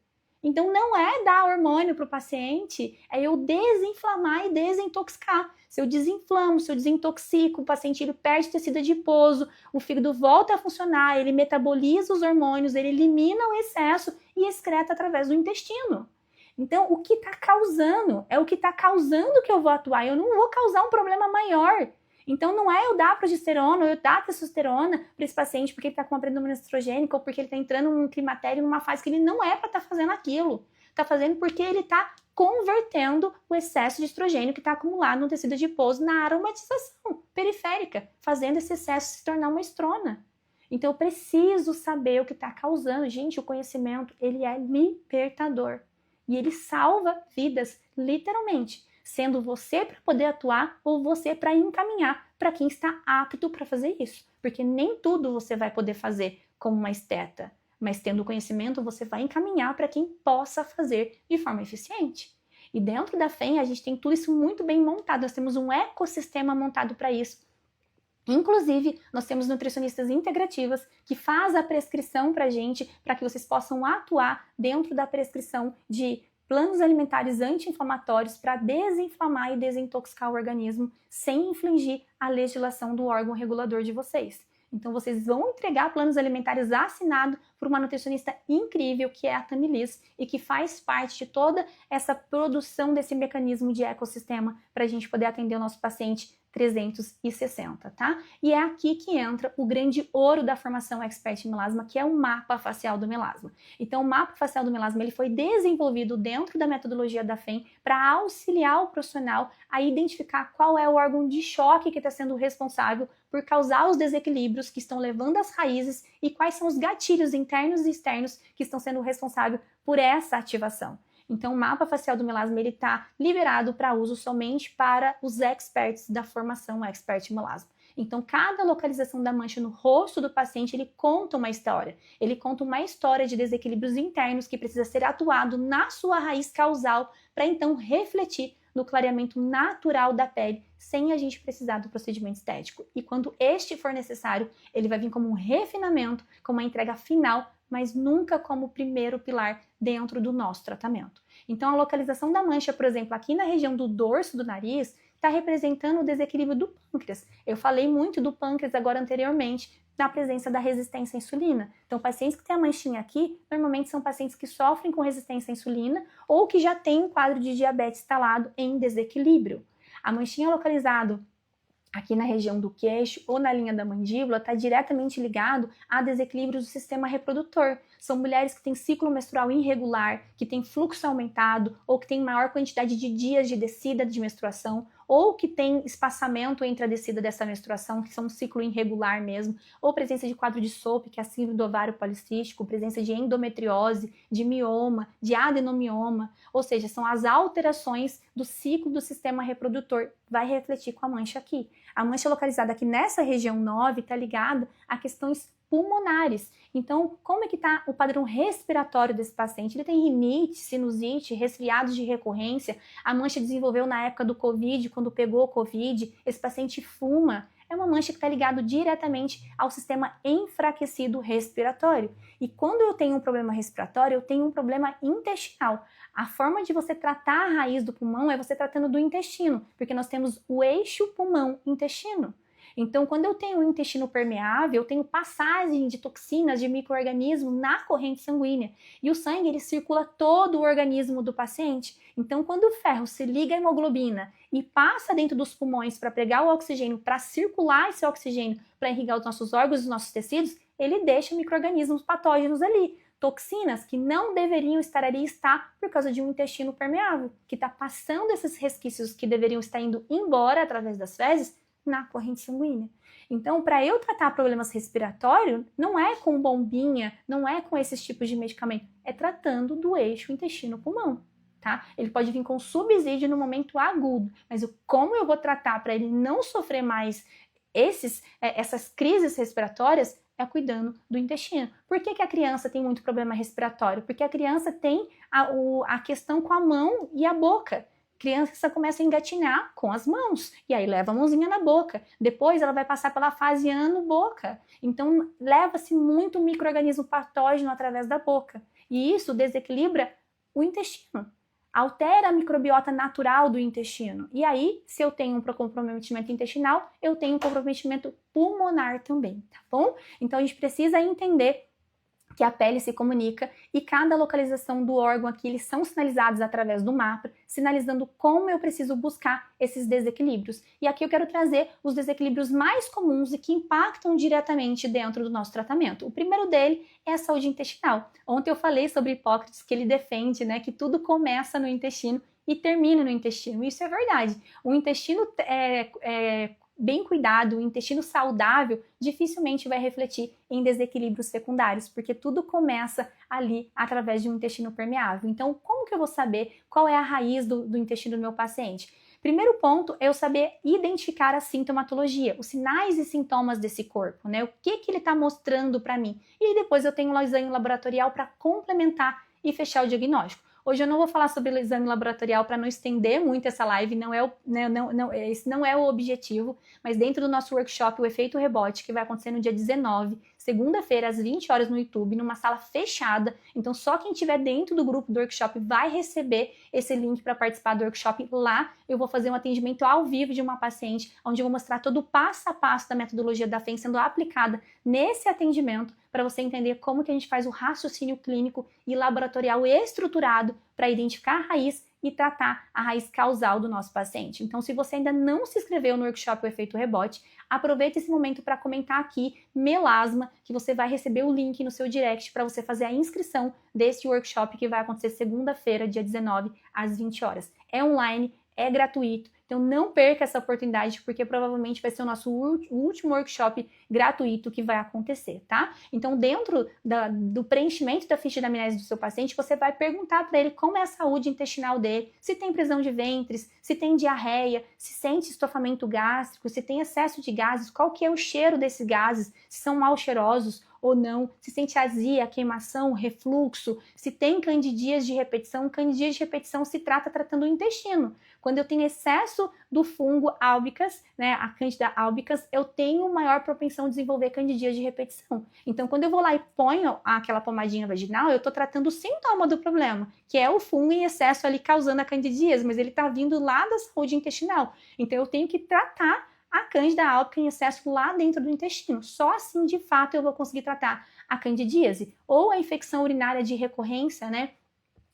Então não é dar hormônio para o paciente, é eu desinflamar e desintoxicar. Se eu desinflamo, se eu desintoxico, o paciente ele perde tecido adiposo, o fígado volta a funcionar, ele metaboliza os hormônios, ele elimina o excesso e excreta através do intestino. Então o que está causando, é o que está causando que eu vou atuar, eu não vou causar um problema maior. Então não é eu dar progesterona ou eu dar testosterona para esse paciente porque ele está com uma predominância estrogênica ou porque ele está entrando num climatério, numa fase que ele não é para estar fazendo aquilo. Está fazendo porque ele está convertendo o excesso de estrogênio que está acumulado no tecido adiposo na aromatização periférica, fazendo esse excesso se tornar uma estrona. Então eu preciso saber o que está causando. Gente, o conhecimento ele é libertador e ele salva vidas, literalmente. Sendo você para poder atuar ou você para encaminhar para quem está apto para fazer isso. Porque nem tudo você vai poder fazer como uma esteta, mas tendo conhecimento você vai encaminhar para quem possa fazer de forma eficiente. E dentro da FEM a gente tem tudo isso muito bem montado, nós temos um ecossistema montado para isso. Inclusive, nós temos nutricionistas integrativas que fazem a prescrição para a gente, para que vocês possam atuar dentro da prescrição de planos alimentares anti-inflamatórios para desinflamar e desintoxicar o organismo sem infligir a legislação do órgão regulador de vocês. Então vocês vão entregar planos alimentares assinados por uma nutricionista incrível, que é a Tamilis, e que faz parte de toda essa produção desse mecanismo de ecossistema para a gente poder atender o nosso paciente 360, tá? E é aqui que entra o grande ouro da formação Expert em Melasma, que é o mapa facial do melasma. Então, o mapa facial do melasma ele foi desenvolvido dentro da metodologia da FEM para auxiliar o profissional a identificar qual é o órgão de choque que está sendo responsável por causar os desequilíbrios que estão levando às raízes e quais são os gatilhos internos e externos que estão sendo responsáveis por essa ativação. Então, o mapa facial do melasma está liberado para uso somente para os experts da formação Expert em Melasma. Então, cada localização da mancha no rosto do paciente, ele conta uma história. Ele conta uma história de desequilíbrios internos que precisa ser atuado na sua raiz causal para então refletir no clareamento natural da pele, sem a gente precisar do procedimento estético. E quando este for necessário, ele vai vir como um refinamento, como uma entrega final, mas nunca como o primeiro pilar dentro do nosso tratamento. Então, a localização da mancha, por exemplo, aqui na região do dorso do nariz, está representando o desequilíbrio do pâncreas. Eu falei muito do pâncreas agora anteriormente, na presença da resistência à insulina. Então, pacientes que têm a manchinha aqui, normalmente são pacientes que sofrem com resistência à insulina ou que já têm um quadro de diabetes instalado em desequilíbrio. A manchinha localizada aqui na região do queixo ou na linha da mandíbula está diretamente ligado a desequilíbrios do sistema reprodutor. São mulheres que têm ciclo menstrual irregular, que têm fluxo aumentado ou que têm maior quantidade de dias de descida de menstruação ou que tem espaçamento entre a descida dessa menstruação, que são um ciclo irregular mesmo, ou presença de quadro de SOP, que é a síndrome do ovário policístico, presença de endometriose, de mioma, de adenomioma, ou seja, são as alterações do ciclo do sistema reprodutor, vai refletir com a mancha aqui. A mancha localizada aqui nessa região 9 está ligada a questões pulmonares. Então, como é que está o padrão respiratório desse paciente? Ele tem rinite, sinusite, resfriados de recorrência, a mancha desenvolveu na época do Covid, quando pegou o Covid, esse paciente fuma. É uma mancha que está ligada diretamente ao sistema enfraquecido respiratório. E quando eu tenho um problema respiratório, eu tenho um problema intestinal. A forma de você tratar a raiz do pulmão é você tratando do intestino, porque nós temos o eixo pulmão-intestino. Então, quando eu tenho o intestino permeável, eu tenho passagem de toxinas, de micro-organismos na corrente sanguínea. E o sangue, ele circula todo o organismo do paciente. Então, quando o ferro se liga à hemoglobina e passa dentro dos pulmões para pegar o oxigênio, para circular esse oxigênio, para irrigar os nossos órgãos e os nossos tecidos, ele deixa micro-organismos patógenos ali. Toxinas que não deveriam estar ali, está por causa de um intestino permeável, que está passando esses resquícios que deveriam estar indo embora através das fezes, na corrente sanguínea. Então, para eu tratar problemas respiratórios, não é com bombinha, não é com esses tipos de medicamento, é tratando do eixo intestino-pulmão, tá? Ele pode vir com subsídio no momento agudo, mas como eu vou tratar para ele não sofrer mais essas crises respiratórias é cuidando do intestino. Por que a criança tem muito problema respiratório? Porque a criança tem a questão com a mão e a boca. Criança começa a engatinhar com as mãos, e aí leva a mãozinha na boca. Depois ela vai passar pela fase ano-boca. Então leva-se muito micro-organismo patógeno através da boca. E isso desequilibra o intestino. Altera a microbiota natural do intestino. E aí, se eu tenho um comprometimento intestinal, eu tenho um comprometimento pulmonar também, tá bom? Então a gente precisa entender que a pele se comunica e cada localização do órgão aqui, eles são sinalizados através do mapa, sinalizando como eu preciso buscar esses desequilíbrios. E aqui eu quero trazer os desequilíbrios mais comuns e que impactam diretamente dentro do nosso tratamento. O primeiro dele é a saúde intestinal. Ontem eu falei sobre Hipócrates, que ele defende, né, que tudo começa no intestino e termina no intestino. Isso é verdade. O intestino bem cuidado, o intestino saudável, dificilmente vai refletir em desequilíbrios secundários, porque tudo começa ali através de um intestino permeável. Então, como que eu vou saber qual é a raiz do intestino do meu paciente? Primeiro ponto é eu saber identificar a sintomatologia, os sinais e sintomas desse corpo, né? O que ele está mostrando para mim. E aí depois eu tenho um exame laboratorial para complementar e fechar o diagnóstico. Hoje eu não vou falar sobre o exame laboratorial para não estender muito essa live, esse não é o objetivo, mas dentro do nosso workshop, o Efeito Rebote, que vai acontecer no dia 19, segunda-feira às 20 horas no YouTube, numa sala fechada. Então só quem estiver dentro do grupo do workshop vai receber esse link para participar do workshop. Lá eu vou fazer um atendimento ao vivo de uma paciente, onde eu vou mostrar todo o passo a passo da metodologia da FEM sendo aplicada nesse atendimento, para você entender como que a gente faz o raciocínio clínico e laboratorial estruturado para identificar a raiz e tratar a raiz causal do nosso paciente. Então, se você ainda não se inscreveu no workshop O Efeito Rebote, aproveita esse momento para comentar aqui melasma, que você vai receber o link no seu direct para você fazer a inscrição desse workshop que vai acontecer segunda-feira, dia 19, às 20 horas. É online, é gratuito, então não perca essa oportunidade, porque provavelmente vai ser o nosso último workshop gratuito que vai acontecer, tá? Então, dentro do preenchimento da ficha de amnésia do seu paciente, você vai perguntar para ele como é a saúde intestinal dele, se tem prisão de ventres, se tem diarreia, se sente estofamento gástrico, se tem excesso de gases, qual que é o cheiro desses gases, se são mal cheirosos ou não, se sente azia, queimação, refluxo, se tem candidias de repetição. Candidias de repetição se trata tratando o intestino. Quando eu tenho excesso do fungo albicans, né, a Candida albicans, eu tenho maior propensão a desenvolver candidias de repetição. Então, quando eu vou lá e ponho aquela pomadinha vaginal, eu estou tratando o sintoma do problema, que é o fungo em excesso ali causando a candidíase, mas ele está vindo lá da saúde intestinal. Então, eu tenho que tratar a Candida albicans em excesso lá dentro do intestino. Só assim, de fato, eu vou conseguir tratar a candidíase ou a infecção urinária de recorrência, né?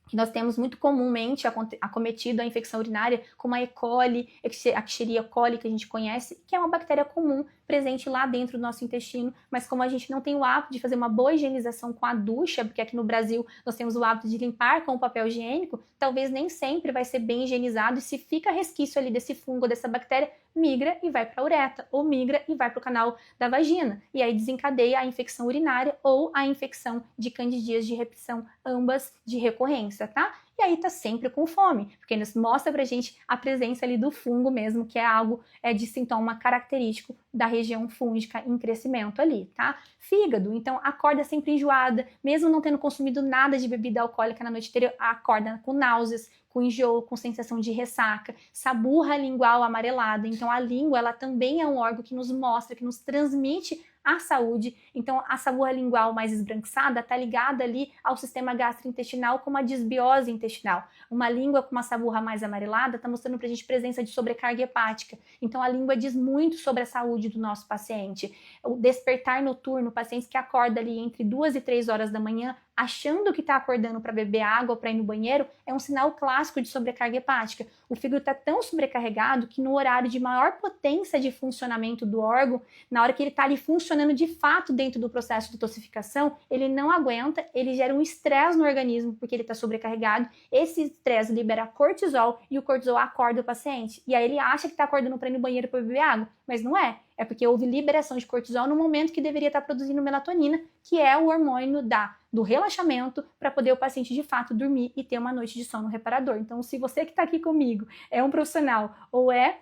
Que nós temos muito comumente acometido a infecção urinária, como a E. coli, a Escherichia coli, que a gente conhece, que é uma bactéria comum presente lá dentro do nosso intestino, mas como a gente não tem o hábito de fazer uma boa higienização com a ducha, porque aqui no Brasil nós temos o hábito de limpar com o papel higiênico, talvez nem sempre vai ser bem higienizado, e se fica resquício ali desse fungo, dessa bactéria, migra e vai para a uretra, ou migra e vai para o canal da vagina, e aí desencadeia a infecção urinária ou a infecção de candidias de repetição, ambas de recorrência, tá? E aí tá sempre com fome, porque nos mostra pra gente a presença ali do fungo mesmo, que é algo de sintoma característico da região fúngica em crescimento ali, tá? Fígado, então acorda sempre enjoada, mesmo não tendo consumido nada de bebida alcoólica na noite anterior, acorda com náuseas, com enjoo, com sensação de ressaca, saburra lingual amarelada. Então a língua, ela também é um órgão que nos mostra, que nos transmite a saúde. Então a saburra lingual mais esbranquiçada está ligada ali ao sistema gastrointestinal com uma disbiose intestinal. Uma língua com uma saburra mais amarelada está mostrando para a gente presença de sobrecarga hepática. Então a língua diz muito sobre a saúde do nosso paciente. O despertar noturno, pacientes que acordam ali entre 2 e 3 horas da manhã, achando que está acordando para beber água ou para ir no banheiro, é um sinal clássico de sobrecarga hepática. O fígado está tão sobrecarregado que no horário de maior potência de funcionamento do órgão, na hora que ele está ali funcionando de fato dentro do processo de tossificação, ele não aguenta, ele gera um estresse no organismo porque ele está sobrecarregado. Esse estresse libera cortisol e o cortisol acorda o paciente. E aí ele acha que está acordando para ir no banheiro para beber água, mas não é. É porque houve liberação de cortisol no momento que deveria estar produzindo melatonina, que é o hormônio do relaxamento, para poder o paciente de fato dormir e ter uma noite de sono reparador. Então, se você que está aqui comigo é um profissional ou é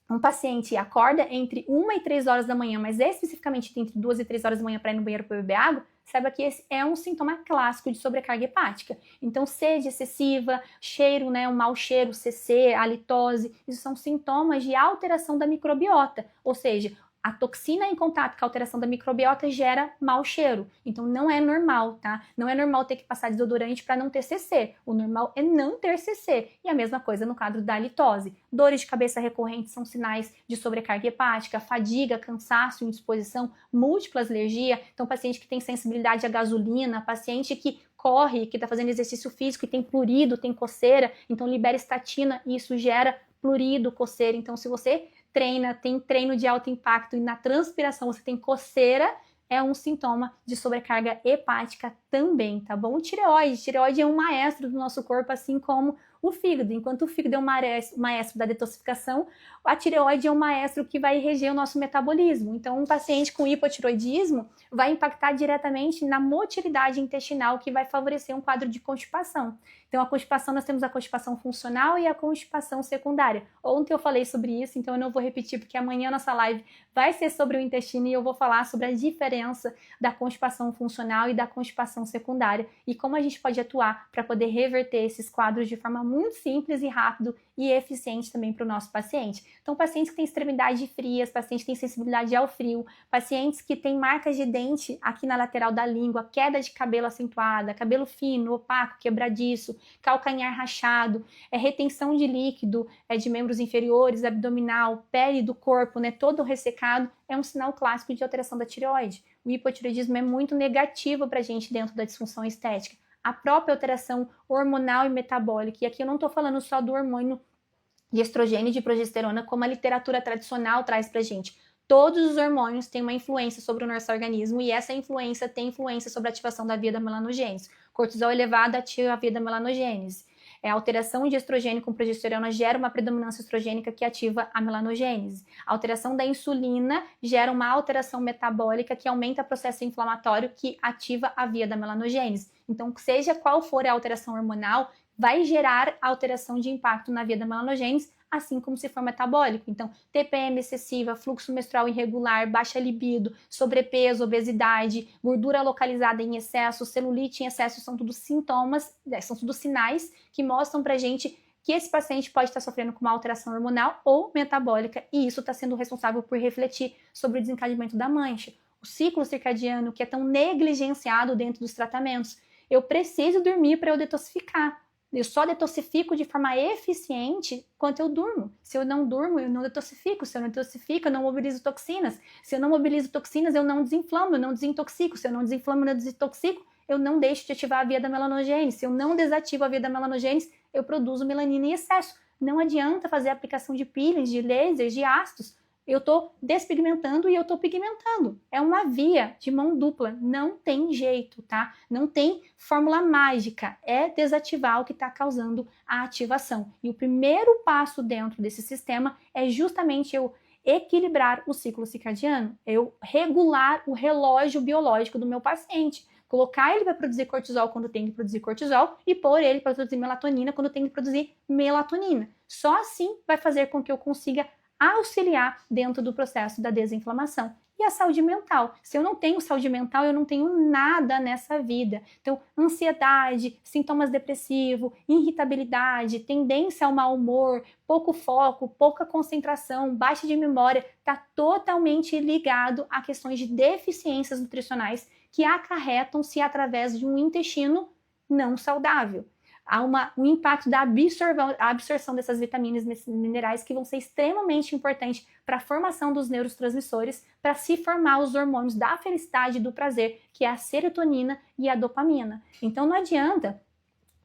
um paciente e acorda entre 1 e 3 horas da manhã, mas especificamente entre 2 e 3 horas da manhã para ir no banheiro para beber água, saiba que esse é um sintoma clássico de sobrecarga hepática. Então, sede excessiva, cheiro, né, um mau cheiro, CC, halitose, isso são sintomas de alteração da microbiota, ou seja, a toxina em contato com a alteração da microbiota gera mau cheiro. Então não é normal, tá? Não é normal ter que passar desodorante para não ter CC. O normal é não ter CC. E a mesma coisa no quadro da halitose. Dores de cabeça recorrentes são sinais de sobrecarga hepática, fadiga, cansaço, indisposição, múltiplas alergias. Então paciente que tem sensibilidade à gasolina, paciente que corre, que está fazendo exercício físico e tem prurido, tem coceira, então libera estatina e isso gera prurido, coceira. Então se você tem treino de alto impacto e na transpiração você tem coceira, é um sintoma de sobrecarga hepática também, tá bom? Tireoide é um maestro do nosso corpo, assim como o fígado. Enquanto o fígado é um maestro da detoxificação, a tireoide é um maestro que vai reger o nosso metabolismo. Então, um paciente com hipotireoidismo vai impactar diretamente na motilidade intestinal, que vai favorecer um quadro de constipação. Então, a constipação, nós temos a constipação funcional e a constipação secundária. Ontem eu falei sobre isso, então eu não vou repetir, porque amanhã a nossa live vai ser sobre o intestino e eu vou falar sobre a diferença da constipação funcional e da constipação secundária e como a gente pode atuar para poder reverter esses quadros de forma muito simples e rápido e eficiente também para o nosso paciente. Então, pacientes que têm extremidades frias, pacientes que têm sensibilidade ao frio, pacientes que têm marcas de dente aqui na lateral da língua, queda de cabelo acentuada, cabelo fino, opaco, quebradiço, calcanhar rachado, retenção de líquido de membros inferiores, abdominal, pele do corpo, né, todo ressecado, é um sinal clássico de alteração da tireoide. O hipotireoidismo é muito negativo para a gente dentro da disfunção estética. A própria alteração hormonal e metabólica, e aqui eu não estou falando só do hormônio de estrogênio e de progesterona, como a literatura tradicional traz para a gente. Todos os hormônios têm uma influência sobre o nosso organismo e essa influência tem influência sobre a ativação da via da melanogênese. Cortisol elevado ativa a via da melanogênese. A alteração de estrogênio com progesterona gera uma predominância estrogênica que ativa a melanogênese. A alteração da insulina gera uma alteração metabólica que aumenta o processo inflamatório que ativa a via da melanogênese. Então, seja qual for a alteração hormonal, vai gerar alteração de impacto na via da melanogênese, assim como se for metabólico. Então, TPM excessiva, fluxo menstrual irregular, baixa libido, sobrepeso, obesidade, gordura localizada em excesso, celulite em excesso, são tudo sintomas, são tudo sinais que mostram pra gente que esse paciente pode estar sofrendo com uma alteração hormonal ou metabólica e isso está sendo responsável por refletir sobre o desencadeamento da mancha. O ciclo circadiano, que é tão negligenciado dentro dos tratamentos. Eu preciso dormir para eu detoxificar. Eu só detoxifico de forma eficiente quando eu durmo. Se eu não durmo, eu não detoxifico. Se eu não detoxifico, eu não mobilizo toxinas. Se eu não mobilizo toxinas, eu não desinflamo, eu não desintoxico. Se eu não desinflamo, eu não desintoxico, eu não deixo de ativar a via da melanogênese. Se eu não desativo a via da melanogênese, eu produzo melanina em excesso. Não adianta fazer aplicação de peelings, de lasers, de ácidos. Eu estou despigmentando e eu estou pigmentando. É uma via de mão dupla, não tem jeito, tá? Não tem fórmula mágica, é desativar o que está causando a ativação. E o primeiro passo dentro desse sistema é justamente eu equilibrar o ciclo circadiano, eu regular o relógio biológico do meu paciente. Colocar ele para produzir cortisol quando tem que produzir cortisol e pôr ele para produzir melatonina quando tem que produzir melatonina. Só assim vai fazer com que eu consiga auxiliar dentro do processo da desinflamação. E a saúde mental. Se eu não tenho saúde mental, eu não tenho nada nessa vida. Então, ansiedade, sintomas depressivos, irritabilidade, tendência ao mau humor, pouco foco, pouca concentração, baixa de memória, está totalmente ligado a questões de deficiências nutricionais que acarretam-se através de um intestino não saudável. Há um impacto da absorção dessas vitaminas e minerais que vão ser extremamente importantes para a formação dos neurotransmissores, para se formar os hormônios da felicidade e do prazer, que é a serotonina e a dopamina. Então não adianta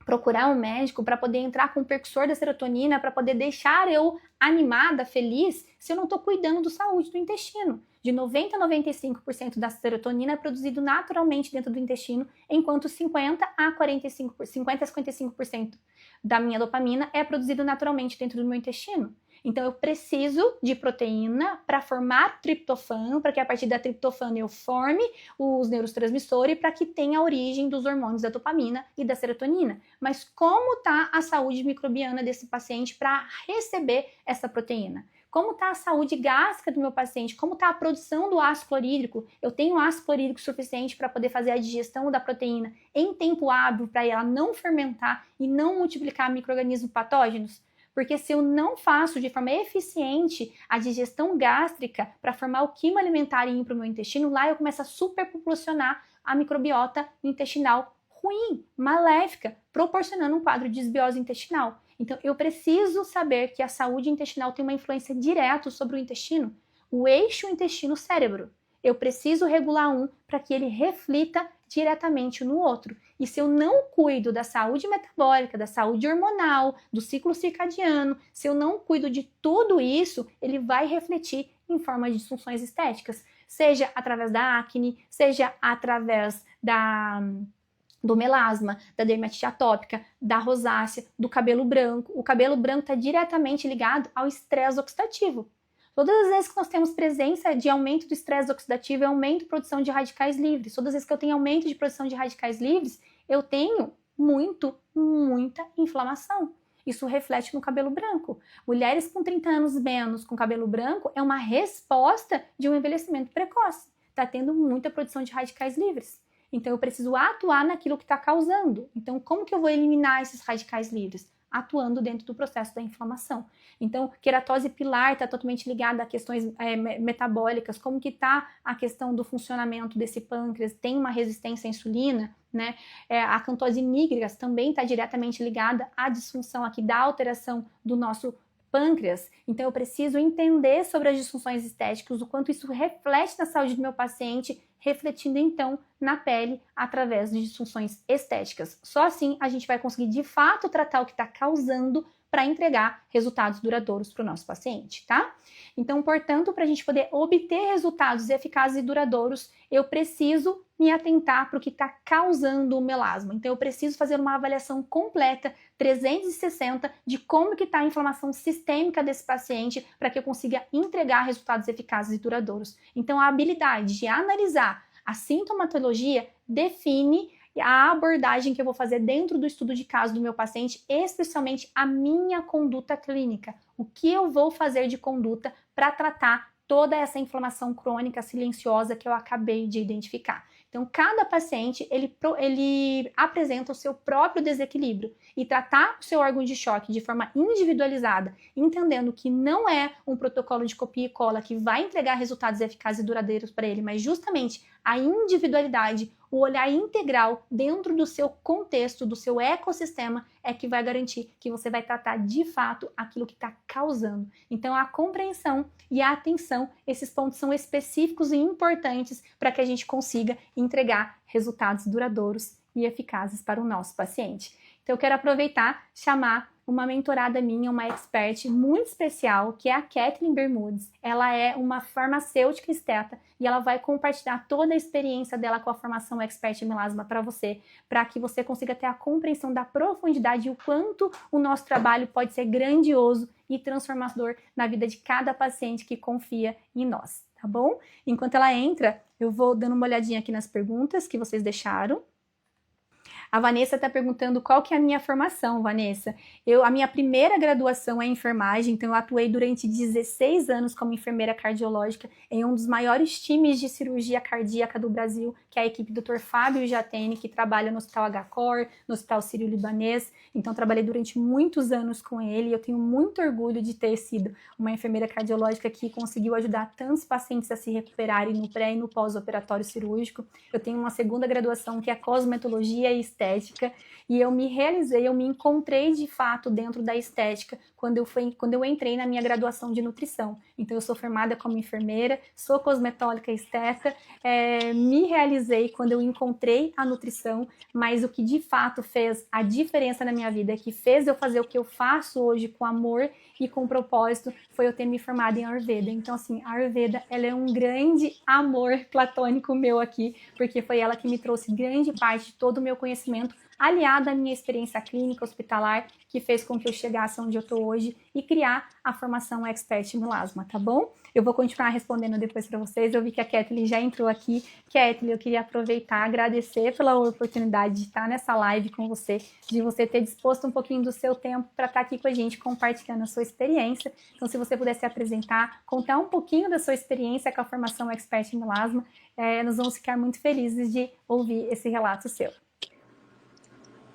procurar um médico para poder entrar com o percussor da serotonina, para poder deixar eu animada, feliz, se eu não estou cuidando da saúde do intestino. De 90% a 95% da serotonina é produzido naturalmente dentro do intestino, enquanto 50% a 55% da minha dopamina é produzido naturalmente dentro do meu intestino. Então eu preciso de proteína para formar triptofano, para que a partir da triptofano eu forme os neurotransmissores para que tenha a origem dos hormônios da dopamina e da serotonina. Mas como está a saúde microbiana desse paciente para receber essa proteína? Como está a saúde gástrica do meu paciente? Como está a produção do ácido clorídrico? Eu tenho ácido clorídrico suficiente para poder fazer a digestão da proteína em tempo hábil para ela não fermentar e não multiplicar micro-organismos patógenos? Porque se eu não faço de forma eficiente a digestão gástrica para formar o quimo alimentar e ir para o meu intestino, lá eu começo a superpopulacionar a microbiota intestinal ruim, maléfica, proporcionando um quadro de desbiose intestinal. Então, eu preciso saber que a saúde intestinal tem uma influência direta sobre o intestino, o eixo intestino-cérebro. Eu preciso regular um para que ele reflita diretamente no outro. E se eu não cuido da saúde metabólica, da saúde hormonal, do ciclo circadiano, se eu não cuido de tudo isso, ele vai refletir em forma de disfunções estéticas, seja através da acne, seja através do melasma, da dermatite atópica, da rosácea, do cabelo branco. O cabelo branco está diretamente ligado ao estresse oxidativo. Todas as vezes que nós temos presença de aumento do estresse oxidativo, é aumento de produção de radicais livres. Todas as vezes que eu tenho aumento de produção de radicais livres, eu tenho muita inflamação. Isso reflete no cabelo branco. Mulheres com 30 anos menos com cabelo branco é uma resposta de um envelhecimento precoce. Está tendo muita produção de radicais livres. Então, eu preciso atuar naquilo que está causando. Então, como que eu vou eliminar esses radicais livres? atuando dentro do processo da inflamação. Então, queratose pilar está totalmente ligada a questões metabólicas, como que está a questão do funcionamento desse pâncreas, tem uma resistência à insulina, né? A acantose nigricans também está diretamente ligada à disfunção aqui da alteração do nosso pâncreas. Então eu preciso entender sobre as disfunções estéticas, o quanto isso reflete na saúde do meu paciente, refletindo então na pele através de disfunções estéticas. Só assim a gente vai conseguir de fato tratar o que está causando para entregar resultados duradouros para o nosso paciente, tá? Então, portanto, para a gente poder obter resultados eficazes e duradouros, eu preciso me atentar para o que está causando o melasma. Então, eu preciso fazer uma avaliação completa, 360, de como que está a inflamação sistêmica desse paciente para que eu consiga entregar resultados eficazes e duradouros. Então, a habilidade de analisar a sintomatologia define a abordagem que eu vou fazer dentro do estudo de caso do meu paciente, especialmente a minha conduta clínica. O que eu vou fazer de conduta para tratar toda essa inflamação crônica silenciosa que eu acabei de identificar. Então, cada paciente, ele apresenta o seu próprio desequilíbrio e tratar o seu órgão de choque de forma individualizada, entendendo que não é um protocolo de copia e cola que vai entregar resultados eficazes e duradouros para ele, mas justamente a individualidade, o olhar integral dentro do seu contexto, do seu ecossistema, é que vai garantir que você vai tratar de fato aquilo que está causando. Então, a compreensão e a atenção, esses pontos são específicos e importantes para que a gente consiga entregar resultados duradouros e eficazes para o nosso paciente. Então, eu quero aproveitar e chamar uma mentorada minha, uma expert muito especial, que é a Kathleen Bermudes. Ela é uma farmacêutica esteta e ela vai compartilhar toda a experiência dela com a formação Expert em Melasma para você, para que você consiga ter a compreensão da profundidade e o quanto o nosso trabalho pode ser grandioso e transformador na vida de cada paciente que confia em nós, tá bom? Enquanto ela entra, eu vou dando uma olhadinha aqui nas perguntas que vocês deixaram. A Vanessa está perguntando qual que é a minha formação, Vanessa. A minha primeira graduação é em enfermagem, então eu atuei durante 16 anos como enfermeira cardiológica em um dos maiores times de cirurgia cardíaca do Brasil, que é a equipe do Dr. Fábio Jatene, que trabalha no Hospital HCOR, no Hospital Sírio-Libanês. Então trabalhei durante muitos anos com ele e eu tenho muito orgulho de ter sido uma enfermeira cardiológica que conseguiu ajudar tantos pacientes a se recuperarem no pré e no pós-operatório cirúrgico. Eu tenho uma segunda graduação que é cosmetologia e estética, e eu me realizei, eu me encontrei de fato dentro da estética quando eu entrei na minha graduação de nutrição. Então eu sou formada como enfermeira, sou cosmetóloga esteta, me realizei quando eu encontrei a nutrição, mas o que de fato fez a diferença na minha vida, que fez eu fazer o que eu faço hoje com amor e com propósito, foi eu ter me formado em Ayurveda. Então assim, a Ayurveda, ela é um grande amor platônico meu aqui, porque foi ela que me trouxe grande parte de todo o meu conhecimento, aliada à minha experiência clínica hospitalar, que fez com que eu chegasse onde eu estou hoje e criar a formação Expert em Melasma, tá bom? Eu vou continuar respondendo depois para vocês. Eu vi que a Kathleen já entrou aqui. Kathleen, eu queria aproveitar, agradecer pela oportunidade de estar nessa live com você, de você ter disposto um pouquinho do seu tempo para estar aqui com a gente, compartilhando a sua experiência. Então, se você pudesse apresentar, contar um pouquinho da sua experiência com a formação Expert em Melasma, nós vamos ficar muito felizes de ouvir esse relato seu.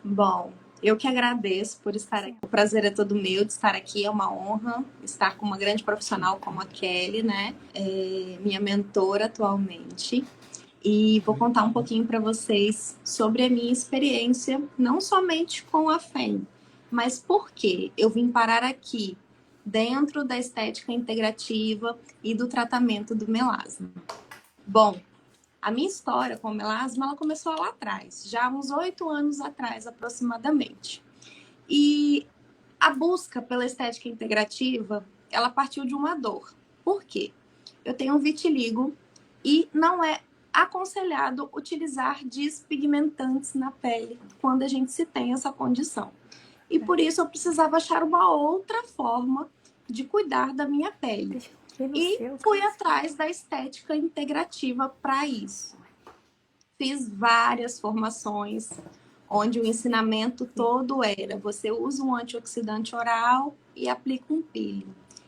Bom, eu que agradeço por estar aqui. O prazer é todo meu de estar aqui. É uma honra estar com uma grande profissional como a Kelly, né? Minha mentora atualmente. E vou contar um pouquinho para vocês sobre a minha experiência, não somente com a FEM, mas por que eu vim parar aqui, dentro da estética integrativa e do tratamento do melasma. Bom, a minha história com o melasma, ela começou lá atrás, já há uns 8 anos atrás, aproximadamente. E a busca pela estética integrativa, ela partiu de uma dor. Por quê? Eu tenho um vitiligo e não é aconselhado utilizar despigmentantes na pele quando a gente se tem essa condição. E por isso eu precisava achar uma outra forma de cuidar da minha pele. E fui atrás da estética integrativa para isso. Fiz várias formações, onde o ensinamento todo era: você usa um antioxidante oral e aplica um peeling.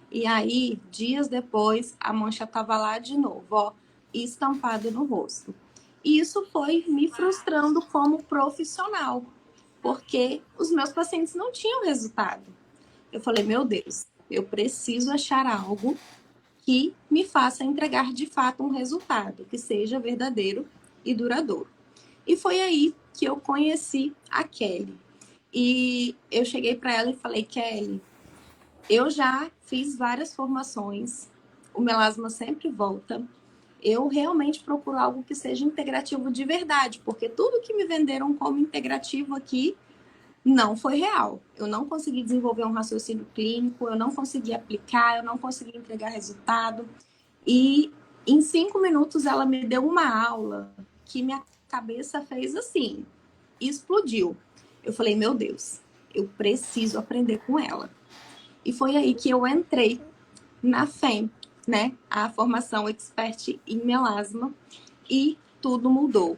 E aí, dias depois, a mancha estava lá de novo, ó, estampado no rosto. E isso foi me frustrando como profissional, porque os meus pacientes não tinham resultado. Eu falei, meu Deus, eu preciso achar algo que me faça entregar de fato um resultado, que seja verdadeiro e duradouro. E foi aí que eu conheci a Kelly. E eu cheguei para ela e falei, Kelly, eu já fiz várias formações, o melasma sempre volta. Eu realmente procuro algo que seja integrativo de verdade, porque tudo que me venderam como integrativo aqui não foi real. Eu não consegui desenvolver um raciocínio clínico, eu não consegui aplicar, eu não consegui entregar resultado. E em 5 minutos ela me deu uma aula que minha cabeça fez assim, explodiu. Eu falei, meu Deus, eu preciso aprender com ela. E foi aí que eu entrei na FEM, né? A formação Expert em Melasma, e tudo mudou.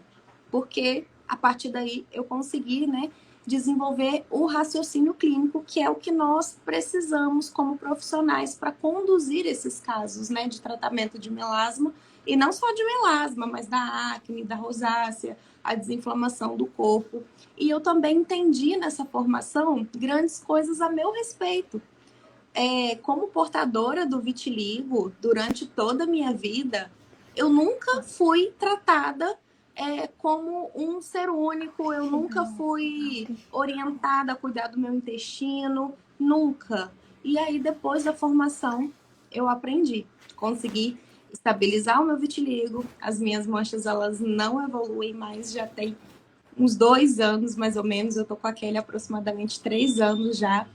Porque a partir daí eu consegui, né, desenvolver o raciocínio clínico, que é o que nós precisamos como profissionais para conduzir esses casos, né, de tratamento de melasma, e não só de melasma, mas da acne, da rosácea, a desinflamação do corpo. E eu também entendi nessa formação grandes coisas a meu respeito. Como portadora do vitiligo, durante toda a minha vida, eu nunca fui tratada como um ser único, eu nunca fui orientada a cuidar do meu intestino, nunca. E aí, depois da formação, eu aprendi, consegui estabilizar o meu vitiligo, as minhas manchas, elas não evoluem mais, já tem uns 2 anos, mais ou menos, eu tô com a Kelly há aproximadamente 3 anos já.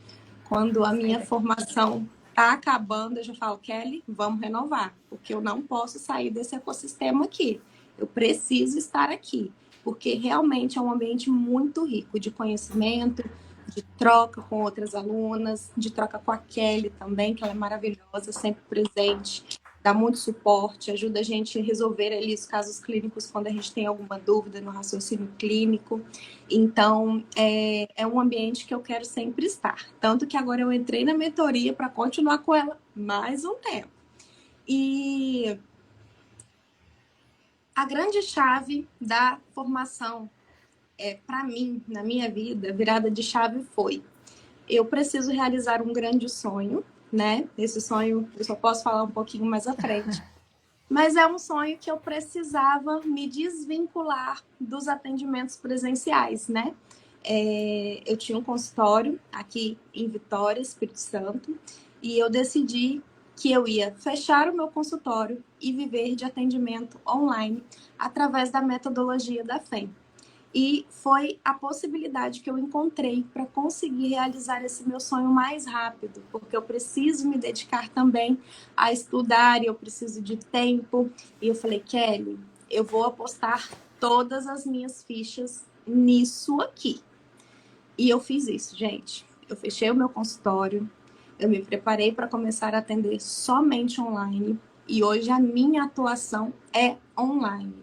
Quando a minha formação está acabando, eu já falo, Kelly, vamos renovar, porque eu não posso sair desse ecossistema aqui. Eu preciso estar aqui, porque realmente é um ambiente muito rico de conhecimento, de troca com outras alunas, de troca com a Kelly também, que ela é maravilhosa, sempre presente, dá muito suporte, ajuda a gente a resolver ali os casos clínicos quando a gente tem alguma dúvida no raciocínio clínico. Então, é um ambiente que eu quero sempre estar. Tanto que agora eu entrei na mentoria para continuar com ela mais um tempo. E a grande chave da formação, para mim, na minha vida, virada de chave foi: eu preciso realizar um grande sonho, né? Esse sonho eu só posso falar um pouquinho mais à frente. Mas é um sonho que eu precisava me desvincular dos atendimentos presenciais, né? Eu tinha um consultório aqui em Vitória, Espírito Santo, e eu decidi que eu ia fechar o meu consultório e viver de atendimento online através da metodologia da FEM. E foi a possibilidade que eu encontrei para conseguir realizar esse meu sonho mais rápido, porque eu preciso me dedicar também a estudar e eu preciso de tempo. E eu falei, Kelly, eu vou apostar todas as minhas fichas nisso aqui. E eu fiz isso, gente. Eu fechei o meu consultório, eu me preparei para começar a atender somente online e hoje a minha atuação é online,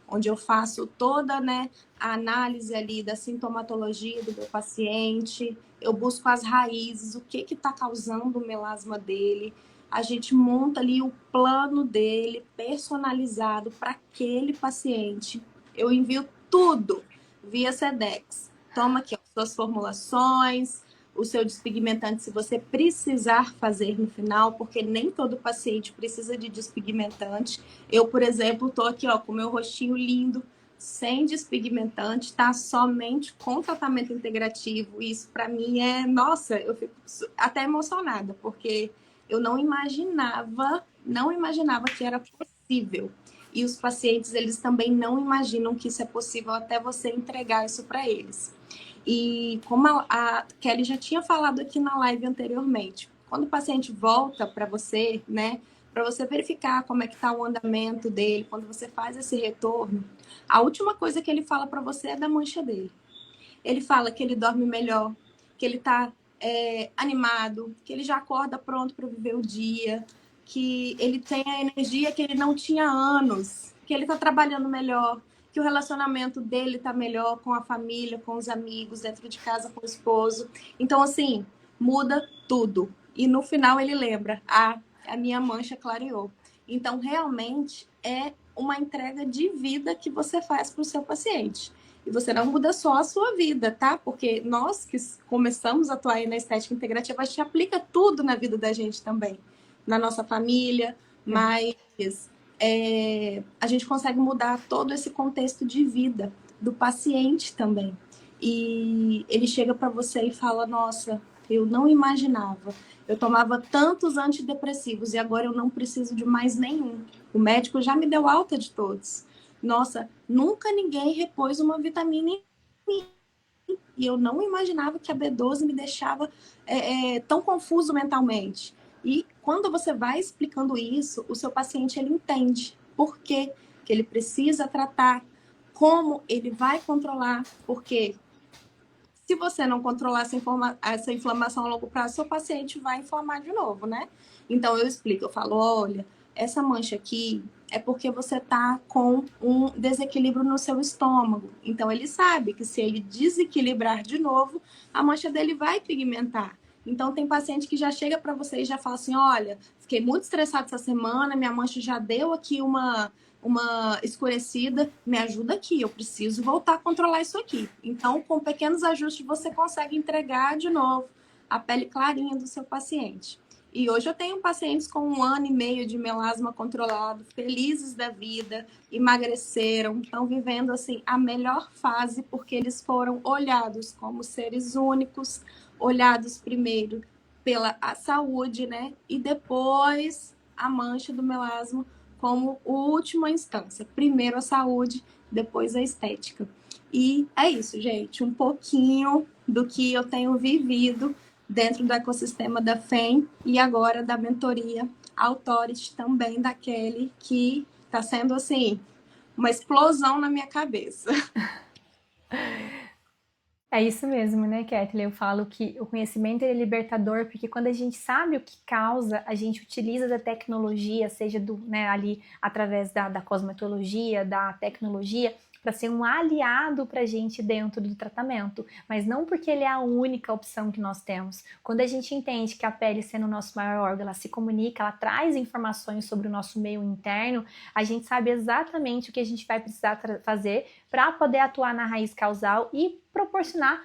onde eu faço toda, né, a análise ali da sintomatologia do meu paciente, eu busco as raízes, o que está causando o melasma dele, a gente monta ali o plano dele personalizado para aquele paciente. Eu envio tudo via Sedex. Toma aqui, ó, suas formulações, o seu despigmentante, se você precisar fazer no final, porque nem todo paciente precisa de despigmentante. Eu, por exemplo, tô aqui, ó, com o meu rostinho lindo, sem despigmentante, tá? Somente com tratamento integrativo. Isso para mim nossa, eu fico até emocionada, porque eu não imaginava que era possível. E os pacientes, eles também não imaginam que isso é possível até você entregar isso para eles. E como a Kelly já tinha falado aqui na live anteriormente, quando o paciente volta para você, né, para você verificar como é que está o andamento dele, quando você faz esse retorno, a última coisa que ele fala para você é da mancha dele. Ele fala que ele dorme melhor, que ele está animado, que ele já acorda pronto para viver o dia, que ele tem a energia que ele não tinha há anos, que ele está trabalhando melhor, que o relacionamento dele está melhor com a família, com os amigos, dentro de casa, com o esposo. Então, assim, muda tudo. E no final ele lembra, a minha mancha clareou. Então, realmente, é uma entrega de vida que você faz para o seu paciente. E você não muda só a sua vida, tá? Porque nós que começamos a atuar aí na estética integrativa, a gente aplica tudo na vida da gente também. Na nossa família, mas a gente consegue mudar todo esse contexto de vida do paciente também. E ele chega para você e fala, nossa, eu não imaginava. Eu tomava tantos antidepressivos e agora eu não preciso de mais nenhum. O médico já me deu alta de todos. Nossa, nunca ninguém repôs uma vitamina em mim. E eu não imaginava que a B12 me deixava tão confuso mentalmente. E quando você vai explicando isso, o seu paciente ele entende por que ele precisa tratar, como ele vai controlar, porque se você não controlar essa inflamação a longo prazo, seu paciente vai inflamar de novo, né? Então eu explico, eu falo, olha, essa mancha aqui é porque você tá com um desequilíbrio no seu estômago. Então ele sabe que se ele desequilibrar de novo, a mancha dele vai pigmentar. Então tem paciente que já chega para você e já fala assim, olha, fiquei muito estressado essa semana, minha mancha já deu aqui uma escurecida, me ajuda aqui, eu preciso voltar a controlar isso aqui. Então, com pequenos ajustes, você consegue entregar de novo a pele clarinha do seu paciente. E hoje eu tenho pacientes com 1 ano e meio de melasma controlado, felizes da vida, emagreceram, estão vivendo assim a melhor fase porque eles foram olhados como seres únicos, olhados primeiro pela saúde, né? E depois a mancha do melasma como última instância. Primeiro a saúde, depois a estética. E é isso, gente. Um pouquinho do que eu tenho vivido dentro do ecossistema da FEM e agora da mentoria Authority também da Kelly, que está sendo, assim, uma explosão na minha cabeça. É isso mesmo, né, Kathleen? Eu falo que o conhecimento é libertador, porque quando a gente sabe o que causa, a gente utiliza da tecnologia, seja ali através da cosmetologia, da tecnologia, para ser um aliado para a gente dentro do tratamento, mas não porque ele é a única opção que nós temos. Quando a gente entende que a pele, sendo o nosso maior órgão, ela se comunica, ela traz informações sobre o nosso meio interno, a gente sabe exatamente o que a gente vai precisar fazer para poder atuar na raiz causal e proporcionar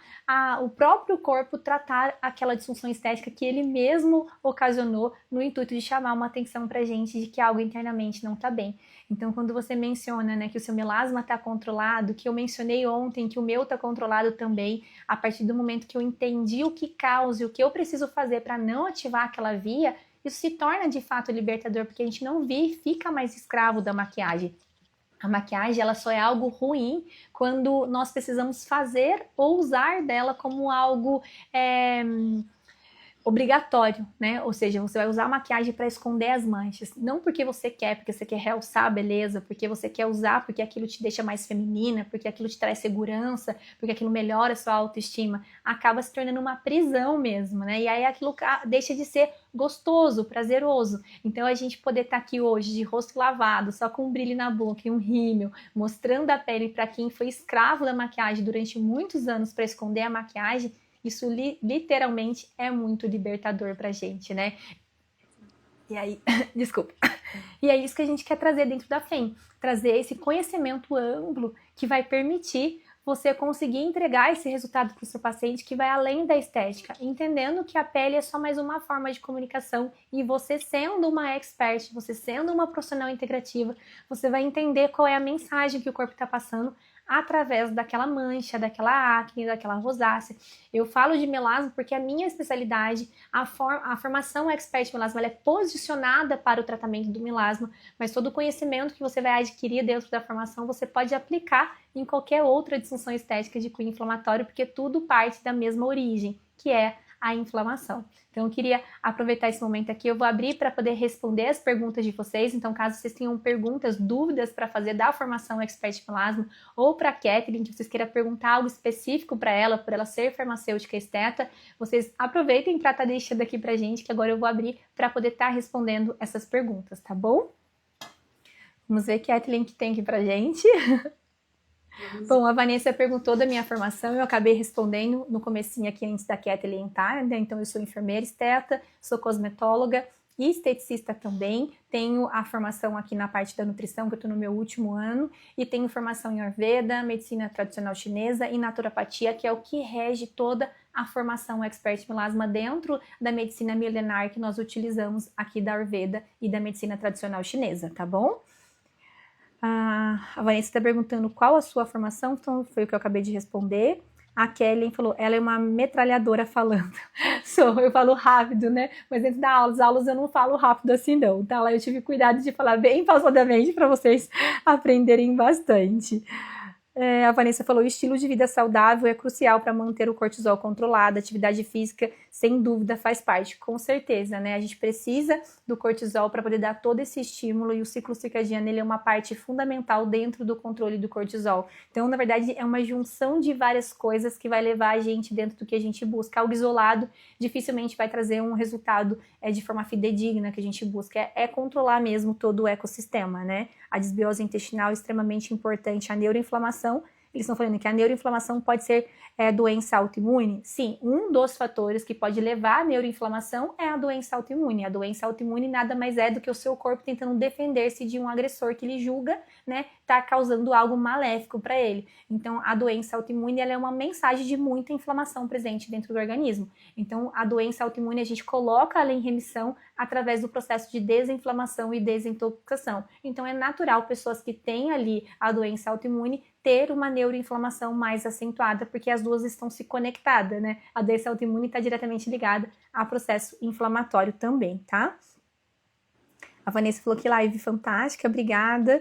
o próprio corpo tratar aquela disfunção estética que ele mesmo ocasionou no intuito de chamar uma atenção pra gente de que algo internamente não tá bem. Então, quando você menciona, né, que o seu melasma tá controlado, que eu mencionei ontem que o meu tá controlado também, a partir do momento que eu entendi o que causa e o que eu preciso fazer para não ativar aquela via, isso se torna de fato libertador, porque a gente não fica mais escravo da maquiagem. A maquiagem, ela só é algo ruim quando nós precisamos fazer ou usar dela como algo obrigatório, né? Ou seja, você vai usar a maquiagem para esconder as manchas, não porque você quer realçar a beleza, porque você quer usar, porque aquilo te deixa mais feminina, porque aquilo te traz segurança, porque aquilo melhora a sua autoestima, acaba se tornando uma prisão mesmo, né? E aí aquilo deixa de ser gostoso, prazeroso. Então a gente poder estar aqui hoje de rosto lavado, só com um brilho na boca e um rímel, mostrando a pele para quem foi escravo da maquiagem durante muitos anos para esconder a maquiagem, isso literalmente é muito libertador pra gente, né? E aí, desculpa. E é isso que a gente quer trazer dentro da FEM, trazer esse conhecimento amplo que vai permitir você conseguir entregar esse resultado para o seu paciente que vai além da estética, entendendo que a pele é só mais uma forma de comunicação e você sendo uma expert, você sendo uma profissional integrativa, você vai entender qual é a mensagem que o corpo está passando através daquela mancha, daquela acne, daquela rosácea. Eu falo de melasma porque a minha especialidade, a formação expert melasma, ela é posicionada para o tratamento do melasma, mas todo o conhecimento que você vai adquirir dentro da formação, você pode aplicar em qualquer outra disfunção estética de cunho inflamatório, porque tudo parte da mesma origem, que é a inflamação. Então eu queria aproveitar esse momento aqui, eu vou abrir para poder responder as perguntas de vocês, então caso vocês tenham perguntas, dúvidas para fazer da formação Expert Melasma ou para a Kathleen, que vocês queiram perguntar algo específico para ela, por ela ser farmacêutica esteta, vocês aproveitem para estar deixando aqui para gente, que agora eu vou abrir para poder estar respondendo essas perguntas, tá bom? Vamos ver, Kathleen, que tem aqui para gente. Bom, a Vanessa perguntou da minha formação, eu acabei respondendo no comecinho aqui antes da Kathleen entrar, né? Então eu sou enfermeira esteta, sou cosmetóloga, e esteticista também. Tenho a formação aqui na parte da nutrição, que eu estou no meu último ano, e tenho formação em Ayurveda, medicina tradicional chinesa e naturopatia, que é o que rege toda a formação Expert Melasma dentro da medicina milenar que nós utilizamos aqui da Ayurveda e da medicina tradicional chinesa, tá bom? A Vanessa está perguntando qual a sua formação, então foi o que eu acabei de responder. A Kelly falou, ela é uma metralhadora falando. Eu falo rápido, né? Mas dentro das aulas eu não falo rápido assim não, tá? Lá eu tive cuidado de falar bem pausadamente para vocês aprenderem bastante. A Vanessa falou, o estilo de vida saudável é crucial para manter o cortisol controlado, a atividade física, sem dúvida, faz parte, com certeza, né? A gente precisa do cortisol para poder dar todo esse estímulo e o ciclo circadiano, ele é uma parte fundamental dentro do controle do cortisol. Então, na verdade, é uma junção de várias coisas que vai levar a gente dentro do que a gente busca. Algo isolado dificilmente vai trazer um resultado de forma fidedigna que a gente busca. É controlar mesmo todo o ecossistema, né? A desbiose intestinal é extremamente importante, a neuroinflamação. Eles estão falando que a neuroinflamação pode ser doença autoimune? Sim, um dos fatores que pode levar à neuroinflamação é a doença autoimune. A doença autoimune nada mais é do que o seu corpo tentando defender-se de um agressor que ele julga, né, tá causando algo maléfico para ele. Então, a doença autoimune ela é uma mensagem de muita inflamação presente dentro do organismo. Então, a doença autoimune a gente coloca ela em remissão através do processo de desinflamação e desintoxicação. Então, é natural pessoas que têm ali a doença autoimune ter uma neuroinflamação mais acentuada, porque as duas estão se conectadas, né? A doença autoimune está diretamente ligada ao processo inflamatório também, tá? A Vanessa falou que live fantástica, obrigada.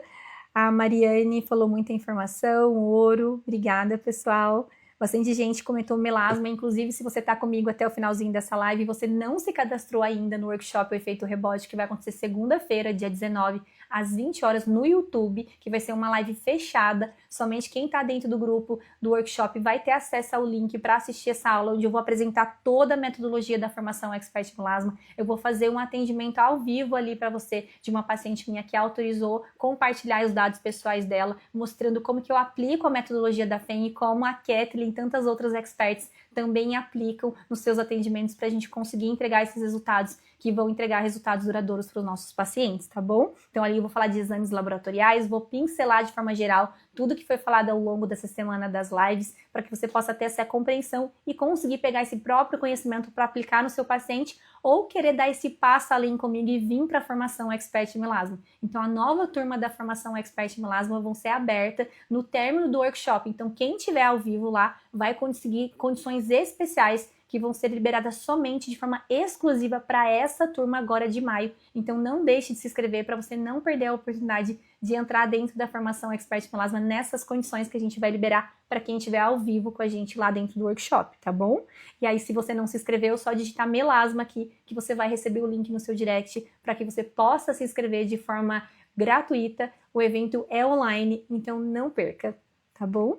A Mariane falou muita informação, ouro, obrigada, pessoal. Bastante gente comentou melasma, inclusive se você está comigo até o finalzinho dessa live e você não se cadastrou ainda no workshop O Efeito Rebote, que vai acontecer segunda-feira, dia 19, às 20 horas no YouTube, que vai ser uma live fechada, somente quem está dentro do grupo do workshop vai ter acesso ao link para assistir essa aula, onde eu vou apresentar toda a metodologia da formação Expert Melasma. Eu vou fazer um atendimento ao vivo ali para você, de uma paciente minha que autorizou compartilhar os dados pessoais dela, mostrando como que eu aplico a metodologia da FEM e como a Kathleen e tantas outras experts também aplicam nos seus atendimentos para a gente conseguir entregar esses resultados que vão entregar resultados duradouros para os nossos pacientes, tá bom? Então ali eu vou falar de exames laboratoriais, vou pincelar de forma geral tudo que foi falado ao longo dessa semana das lives, para que você possa ter essa compreensão e conseguir pegar esse próprio conhecimento para aplicar no seu paciente ou querer dar esse passo além comigo e vir para a formação Expert Melasma. Então a nova turma da formação Expert Melasma vão ser aberta no término do workshop. Então quem estiver ao vivo lá vai conseguir condições especiais que vão ser liberadas somente de forma exclusiva para essa turma agora de maio. Então não deixe de se inscrever para você não perder a oportunidade de entrar dentro da formação Expert Melasma nessas condições que a gente vai liberar para quem estiver ao vivo com a gente lá dentro do workshop, tá bom? E aí, se você não se inscreveu, só digitar Melasma aqui, que você vai receber o link no seu direct para que você possa se inscrever de forma gratuita. O evento é online, então não perca, tá bom?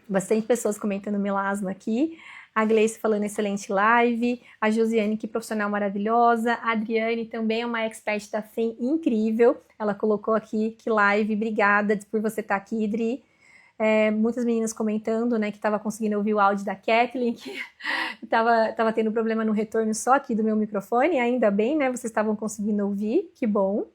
Bastante pessoas comentando melasma aqui. A Gleice falando excelente live. A Josiane, que profissional maravilhosa. A Adriane também é uma expert da FEM incrível. Ela colocou aqui que live. Obrigada por você estar aqui, Adri. Muitas meninas comentando, né, que estava conseguindo ouvir o áudio da Kathleen, que estava tendo problema no retorno só aqui do meu microfone. Ainda bem, né? Vocês estavam conseguindo ouvir. Que bom.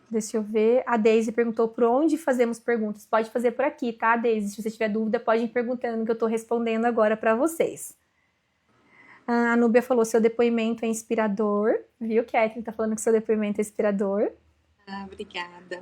Deixa eu ver. A Deise perguntou por onde fazemos perguntas. Pode fazer por aqui, tá, Deise? Se você tiver dúvida, pode ir perguntando que eu estou respondendo agora para vocês. A Núbia falou, seu depoimento é inspirador. Viu, Kathleen? Tá falando que seu depoimento é inspirador. Obrigada.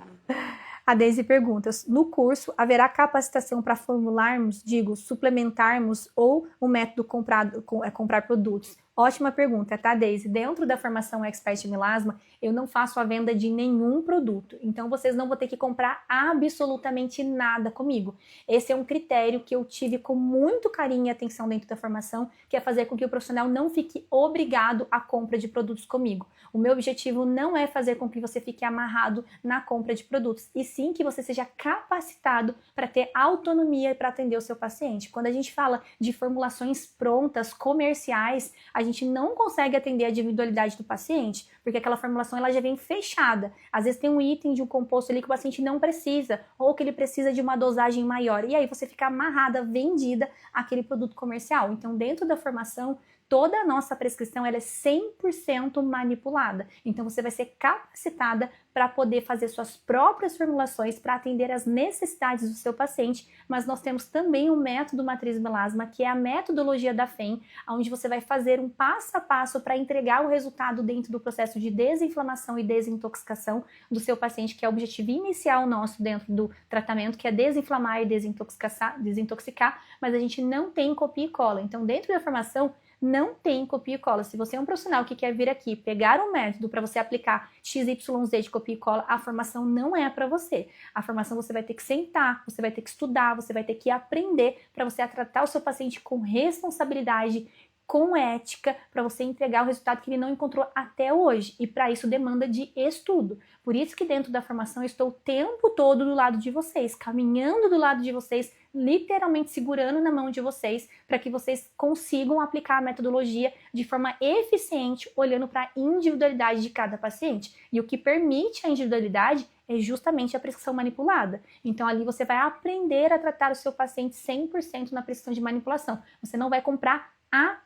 A Deise pergunta, no curso haverá capacitação para formularmos, suplementarmos ou o método comprar produtos? Ótima pergunta, tá, Deise? Dentro da formação Expert Melasma, eu não faço a venda de nenhum produto. Então, vocês não vão ter que comprar absolutamente nada comigo. Esse é um critério que eu tive com muito carinho e atenção dentro da formação, que é fazer com que o profissional não fique obrigado à compra de produtos comigo. O meu objetivo não é fazer com que você fique amarrado na compra de produtos, e sim que você seja capacitado para ter autonomia para atender o seu paciente. Quando a gente fala de formulações prontas, comerciais, a gente não consegue atender a individualidade do paciente, porque aquela formulação ela já vem fechada. Às vezes tem um item de um composto ali que o paciente não precisa, ou que ele precisa de uma dosagem maior, e aí você fica amarrada, vendida àquele produto comercial. Então, dentro da formação, toda a nossa prescrição ela é 100% manipulada. Então você vai ser capacitada para poder fazer suas próprias formulações para atender às necessidades do seu paciente, mas nós temos também o método Matriz Melasma, que é a metodologia da FEM, onde você vai fazer um passo a passo para entregar o resultado dentro do processo de desinflamação e desintoxicação do seu paciente, que é o objetivo inicial nosso dentro do tratamento, que é desinflamar e desintoxicar, mas a gente não tem copia e cola. Então, dentro da formação, não tem copia e cola. Se você é um profissional que quer vir aqui pegar um método para você aplicar XYZ de copia e cola, a formação não é para você. A formação você vai ter que sentar, você vai ter que estudar, você vai ter que aprender para você tratar o seu paciente com responsabilidade, com ética, para você entregar o resultado que ele não encontrou até hoje. E para isso demanda de estudo. Por isso que dentro da formação eu estou o tempo todo do lado de vocês, caminhando do lado de vocês, literalmente segurando na mão de vocês, para que vocês consigam aplicar a metodologia de forma eficiente, olhando para a individualidade de cada paciente. E o que permite a individualidade é justamente a prescrição manipulada. Então ali você vai aprender a tratar o seu paciente 100% na prescrição de manipulação. Você não vai comprar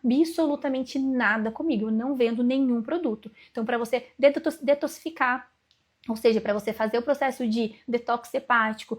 absolutamente nada comigo, eu não vendo nenhum produto. Então, para você detoxificar, ou seja, para você fazer o processo de detox hepático,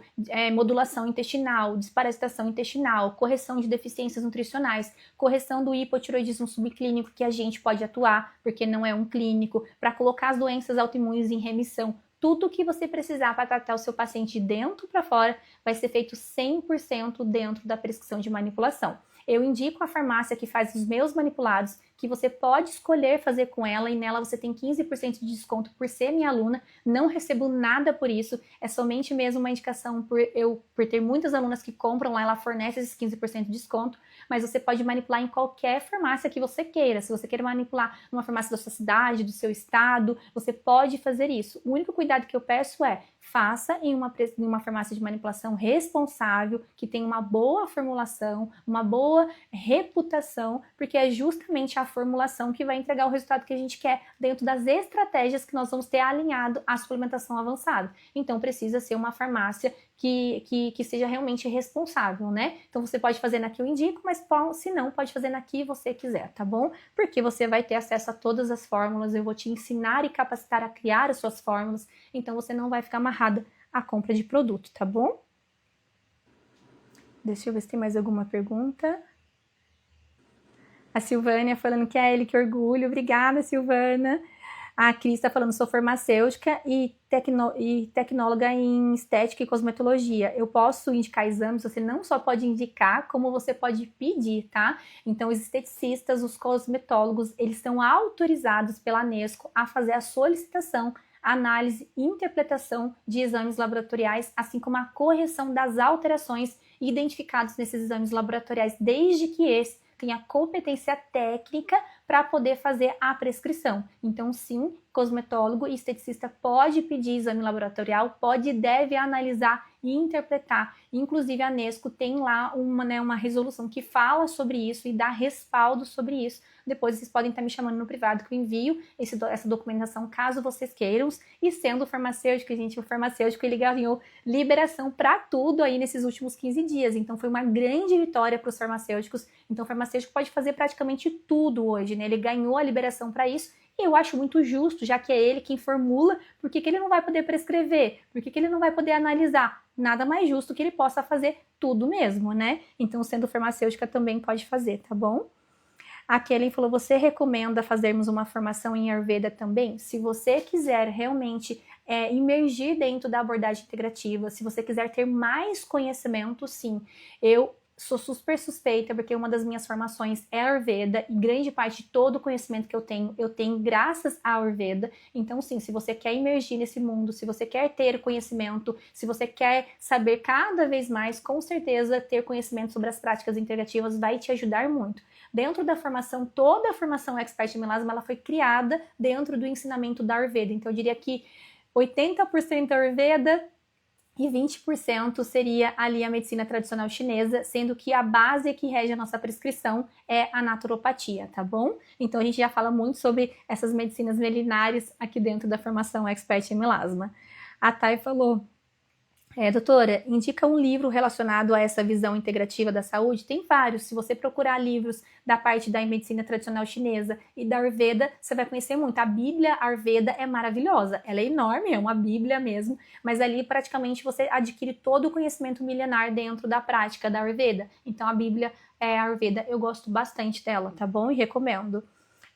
modulação intestinal, desparasitação intestinal, correção de deficiências nutricionais, correção do hipotiroidismo subclínico, que a gente pode atuar, porque não é um clínico, para colocar as doenças autoimunes em remissão, tudo que você precisar para tratar o seu paciente de dentro para fora vai ser feito 100% dentro da prescrição de manipulação. Eu indico a farmácia que faz os meus manipulados, que você pode escolher fazer com ela, e nela você tem 15% de desconto por ser minha aluna. Não recebo nada por isso, é somente mesmo uma indicação por ter muitas alunas que compram lá, ela fornece esses 15% de desconto, mas você pode manipular em qualquer farmácia que você queira. Se você quer manipular numa farmácia da sua cidade, do seu estado, você pode fazer isso. O único cuidado que eu peço é, faça em uma farmácia de manipulação responsável, que tem uma boa formulação, uma boa reputação, porque é justamente a formulação que vai entregar o resultado que a gente quer dentro das estratégias que nós vamos ter alinhado à suplementação avançada. Então precisa ser uma farmácia que seja realmente responsável, né? Então você pode fazer na que eu indico, mas se não, pode fazer na que você quiser, tá bom? Porque você vai ter acesso a todas as fórmulas, eu vou te ensinar e capacitar a criar as suas fórmulas, então você não vai ficar amarrada à compra de produto, tá bom? Deixa eu ver se tem mais alguma pergunta. A Silvânia falando que é ele, que orgulho. Obrigada, Silvana. A Cris está falando, sou farmacêutica e tecnóloga em estética e cosmetologia. Eu posso indicar exames, você não só pode indicar, como você pode pedir, tá? Então, os esteticistas, os cosmetólogos, eles são autorizados pela Anesco a fazer a solicitação, análise e interpretação de exames laboratoriais, assim como a correção das alterações identificadas nesses exames laboratoriais, desde que esse tenha competência técnica para poder fazer a prescrição. Então, sim, cosmetólogo e esteticista pode pedir exame laboratorial, pode e deve analisar e interpretar. Inclusive, a Anesco tem lá uma resolução que fala sobre isso e dá respaldo sobre isso. Depois vocês podem estar me chamando no privado que eu envio essa documentação caso vocês queiram. E sendo farmacêutico, gente, o farmacêutico ele ganhou liberação para tudo aí nesses últimos 15 dias. Então foi uma grande vitória para os farmacêuticos. Então o farmacêutico pode fazer praticamente tudo hoje, né? Ele ganhou a liberação para isso. E eu acho muito justo, já que é ele quem formula, por que ele não vai poder prescrever? Por que ele não vai poder analisar? Nada mais justo que ele possa fazer tudo mesmo, né? Então, sendo farmacêutica, também pode fazer, tá bom? A Kellen falou, você recomenda fazermos uma formação em Ayurveda também? Se você quiser realmente imergir dentro da abordagem integrativa, se você quiser ter mais conhecimento, sim. Eu sou super suspeita, porque uma das minhas formações é Ayurveda, e grande parte de todo o conhecimento que eu tenho graças à Ayurveda. Então, sim, se você quer imergir nesse mundo, se você quer ter conhecimento, se você quer saber cada vez mais, com certeza ter conhecimento sobre as práticas integrativas vai te ajudar muito. Dentro da formação, toda a formação Expert em Melasma, ela foi criada dentro do ensinamento da Ayurveda. Então, eu diria que 80% Ayurveda e 20% seria ali a medicina tradicional chinesa, sendo que a base que rege a nossa prescrição é a naturopatia, tá bom? Então a gente já fala muito sobre essas medicinas milenares aqui dentro da formação Expert em Melasma. A Thay falou, Doutora, indica um livro relacionado a essa visão integrativa da saúde? Tem vários. Se você procurar livros da parte da medicina tradicional chinesa e da Ayurveda, você vai conhecer muito. A Bíblia Ayurveda é maravilhosa. Ela é enorme, é uma Bíblia mesmo, mas ali praticamente você adquire todo o conhecimento milenar dentro da prática da Ayurveda. Então a Bíblia Ayurveda, eu gosto bastante dela, tá bom? E recomendo.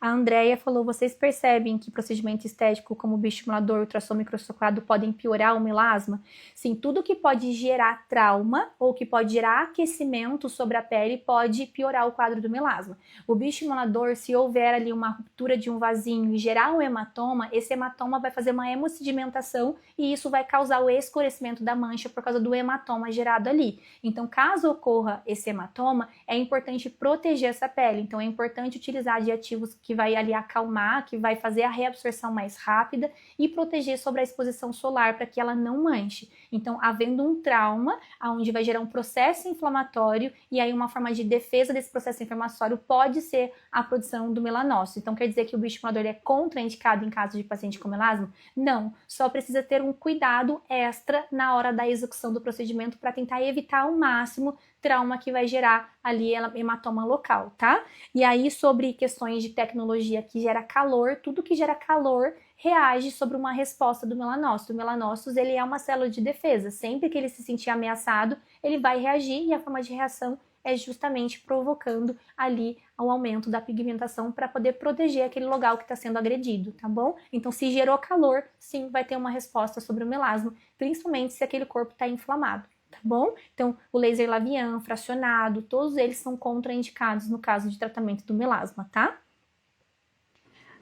A Andrea falou, vocês percebem que procedimento estético como bioestimulador, ultrassom microscopado podem piorar o melasma? Sim, tudo que pode gerar trauma ou que pode gerar aquecimento sobre a pele pode piorar o quadro do melasma. O bioestimulador, se houver ali uma ruptura de um vasinho e gerar um hematoma, esse hematoma vai fazer uma hemossedimentação e isso vai causar o escurecimento da mancha por causa do hematoma gerado ali. Então, caso ocorra esse hematoma, é importante proteger essa pele. Então, é importante utilizar aditivos que vai ali acalmar, que vai fazer a reabsorção mais rápida e proteger sobre a exposição solar para que ela não manche. Então, havendo um trauma, onde vai gerar um processo inflamatório e aí uma forma de defesa desse processo inflamatório pode ser a produção do melanócito. Então, quer dizer que o bioestimulador é contraindicado em caso de paciente com melasma? Não, só precisa ter um cuidado extra na hora da execução do procedimento para tentar evitar ao máximo trauma que vai gerar ali hematoma local, tá? E aí, sobre questões de tecnologia que gera calor, tudo que gera calor reage sobre uma resposta do melanócito. O melanócito, ele é uma célula de defesa. Sempre que ele se sentir ameaçado, ele vai reagir e a forma de reação é justamente provocando ali o aumento da pigmentação para poder proteger aquele local que está sendo agredido, tá bom? Então, se gerou calor, sim, vai ter uma resposta sobre o melasma, principalmente se aquele corpo está inflamado. Tá bom? Então, o laser labian, fracionado, todos eles são contraindicados no caso de tratamento do melasma, tá?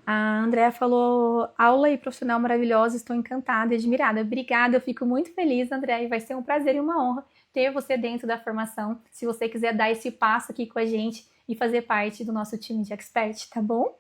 A Andrea falou, aula e profissional maravilhosa, estou encantada e admirada. Obrigada, eu fico muito feliz, Andrea, e vai ser um prazer e uma honra ter você dentro da formação, se você quiser dar esse passo aqui com a gente e fazer parte do nosso time de expert, tá bom?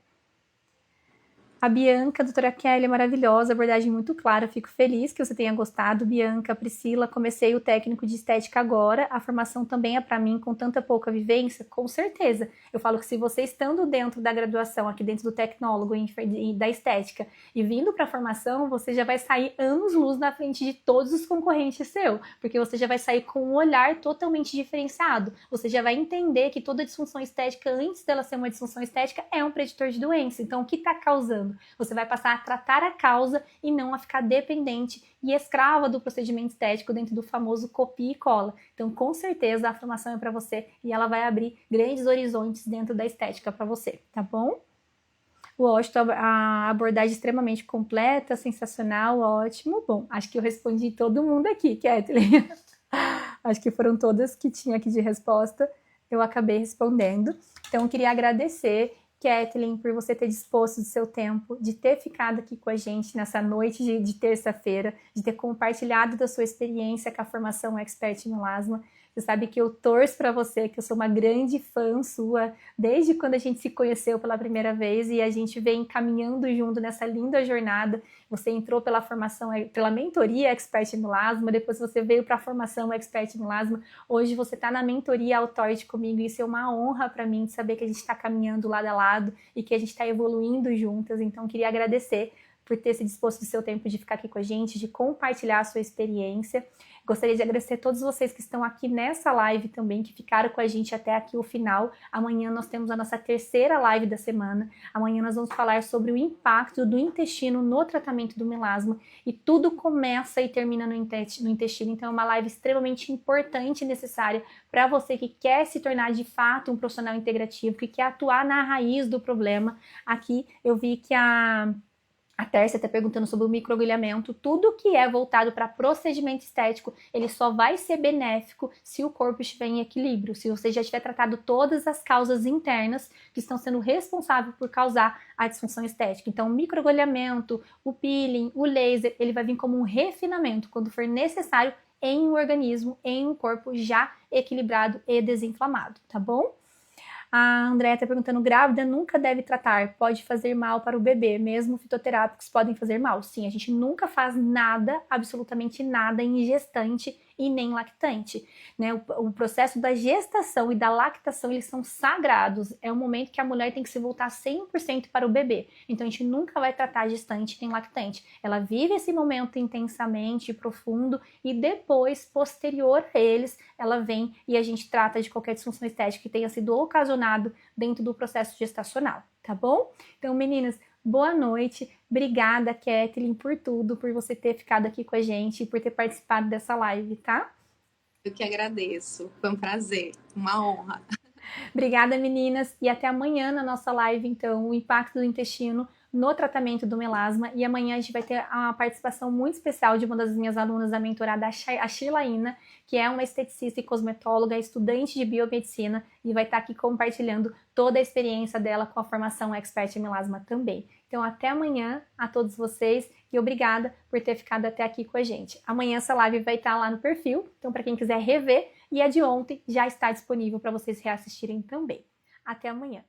A Bianca, a doutora Kelly, é maravilhosa, abordagem muito clara, fico feliz que você tenha gostado. Bianca, Priscila, comecei o técnico de estética agora, a formação também é para mim, com tanta pouca vivência, com certeza. Eu falo que se você estando dentro da graduação, aqui dentro do tecnólogo e da estética, e vindo para a formação, você já vai sair anos-luz na frente de todos os concorrentes seu, porque você já vai sair com um olhar totalmente diferenciado. Você já vai entender que toda disfunção estética, antes dela ser uma disfunção estética, é um preditor de doença. Então, o que está causando? Você vai passar a tratar a causa e não a ficar dependente e escrava do procedimento estético dentro do famoso copia e cola. Então, com certeza, a formação é para você e ela vai abrir grandes horizontes dentro da estética para você, tá bom? O Washington, a abordagem extremamente completa, sensacional, ótimo. Bom, acho que eu respondi todo mundo aqui, Kathleen. Acho que foram todas que tinha aqui de resposta, eu acabei respondendo. Então, eu queria agradecer, Kathleen, por você ter disposto do seu tempo, de ter ficado aqui com a gente nessa noite de terça-feira, de ter compartilhado da sua experiência com a formação Expert em Melasma. Você sabe que eu torço para você, que eu sou uma grande fã sua, desde quando a gente se conheceu pela primeira vez e a gente vem caminhando junto nessa linda jornada. Você entrou pela formação, pela mentoria Expert em Melasma, depois você veio para a formação Expert em Melasma. Hoje você está na mentoria Authority comigo e isso é uma honra para mim de saber que a gente está caminhando lado a lado e que a gente está evoluindo juntas. Então, queria agradecer por ter se disposto do seu tempo de ficar aqui com a gente, de compartilhar a sua experiência. Gostaria de agradecer a todos vocês que estão aqui nessa live também, que ficaram com a gente até aqui o final. Amanhã nós temos a nossa terceira live da semana. Amanhã nós vamos falar sobre o impacto do intestino no tratamento do melasma. E tudo começa e termina no intestino. Então é uma live extremamente importante e necessária para você que quer se tornar de fato um profissional integrativo, que quer atuar na raiz do problema. Aqui eu vi que a Tércia está perguntando sobre o microagulhamento. Tudo que é voltado para procedimento estético, ele só vai ser benéfico se o corpo estiver em equilíbrio, se você já tiver tratado todas as causas internas que estão sendo responsáveis por causar a disfunção estética. Então, o microagulhamento, o peeling, o laser, ele vai vir como um refinamento quando for necessário em um organismo, em um corpo já equilibrado e desinflamado, tá bom? A Andréia está perguntando, grávida nunca deve tratar, pode fazer mal para o bebê, mesmo fitoterápicos podem fazer mal. Sim, a gente nunca faz nada, absolutamente nada em gestante e nem lactante, né? O processo da gestação e da lactação, eles são sagrados. É o momento que a mulher tem que se voltar 100% para o bebê. Então, a gente nunca vai tratar a gestante nem lactante. Ela vive esse momento intensamente, profundo, e depois, posterior a eles, ela vem e a gente trata de qualquer disfunção estética que tenha sido ocasionado dentro do processo gestacional, tá bom? Então, meninas, boa noite. Obrigada, Kathleen, por tudo, por você ter ficado aqui com a gente e por ter participado dessa live, tá? Eu que agradeço. Foi um prazer, uma honra. Obrigada, meninas, e até amanhã na nossa live, então, o impacto do intestino no tratamento do melasma. E amanhã a gente vai ter a participação muito especial de uma das minhas alunas da mentorada, a Sheilaína, que é uma esteticista e cosmetóloga, estudante de biomedicina, e vai estar aqui compartilhando toda a experiência dela com a formação Expert em Melasma também. Então, até amanhã a todos vocês e obrigada por ter ficado até aqui com a gente. Amanhã essa live vai estar lá no perfil, então para quem quiser rever, e a de ontem já está disponível para vocês reassistirem também. Até amanhã!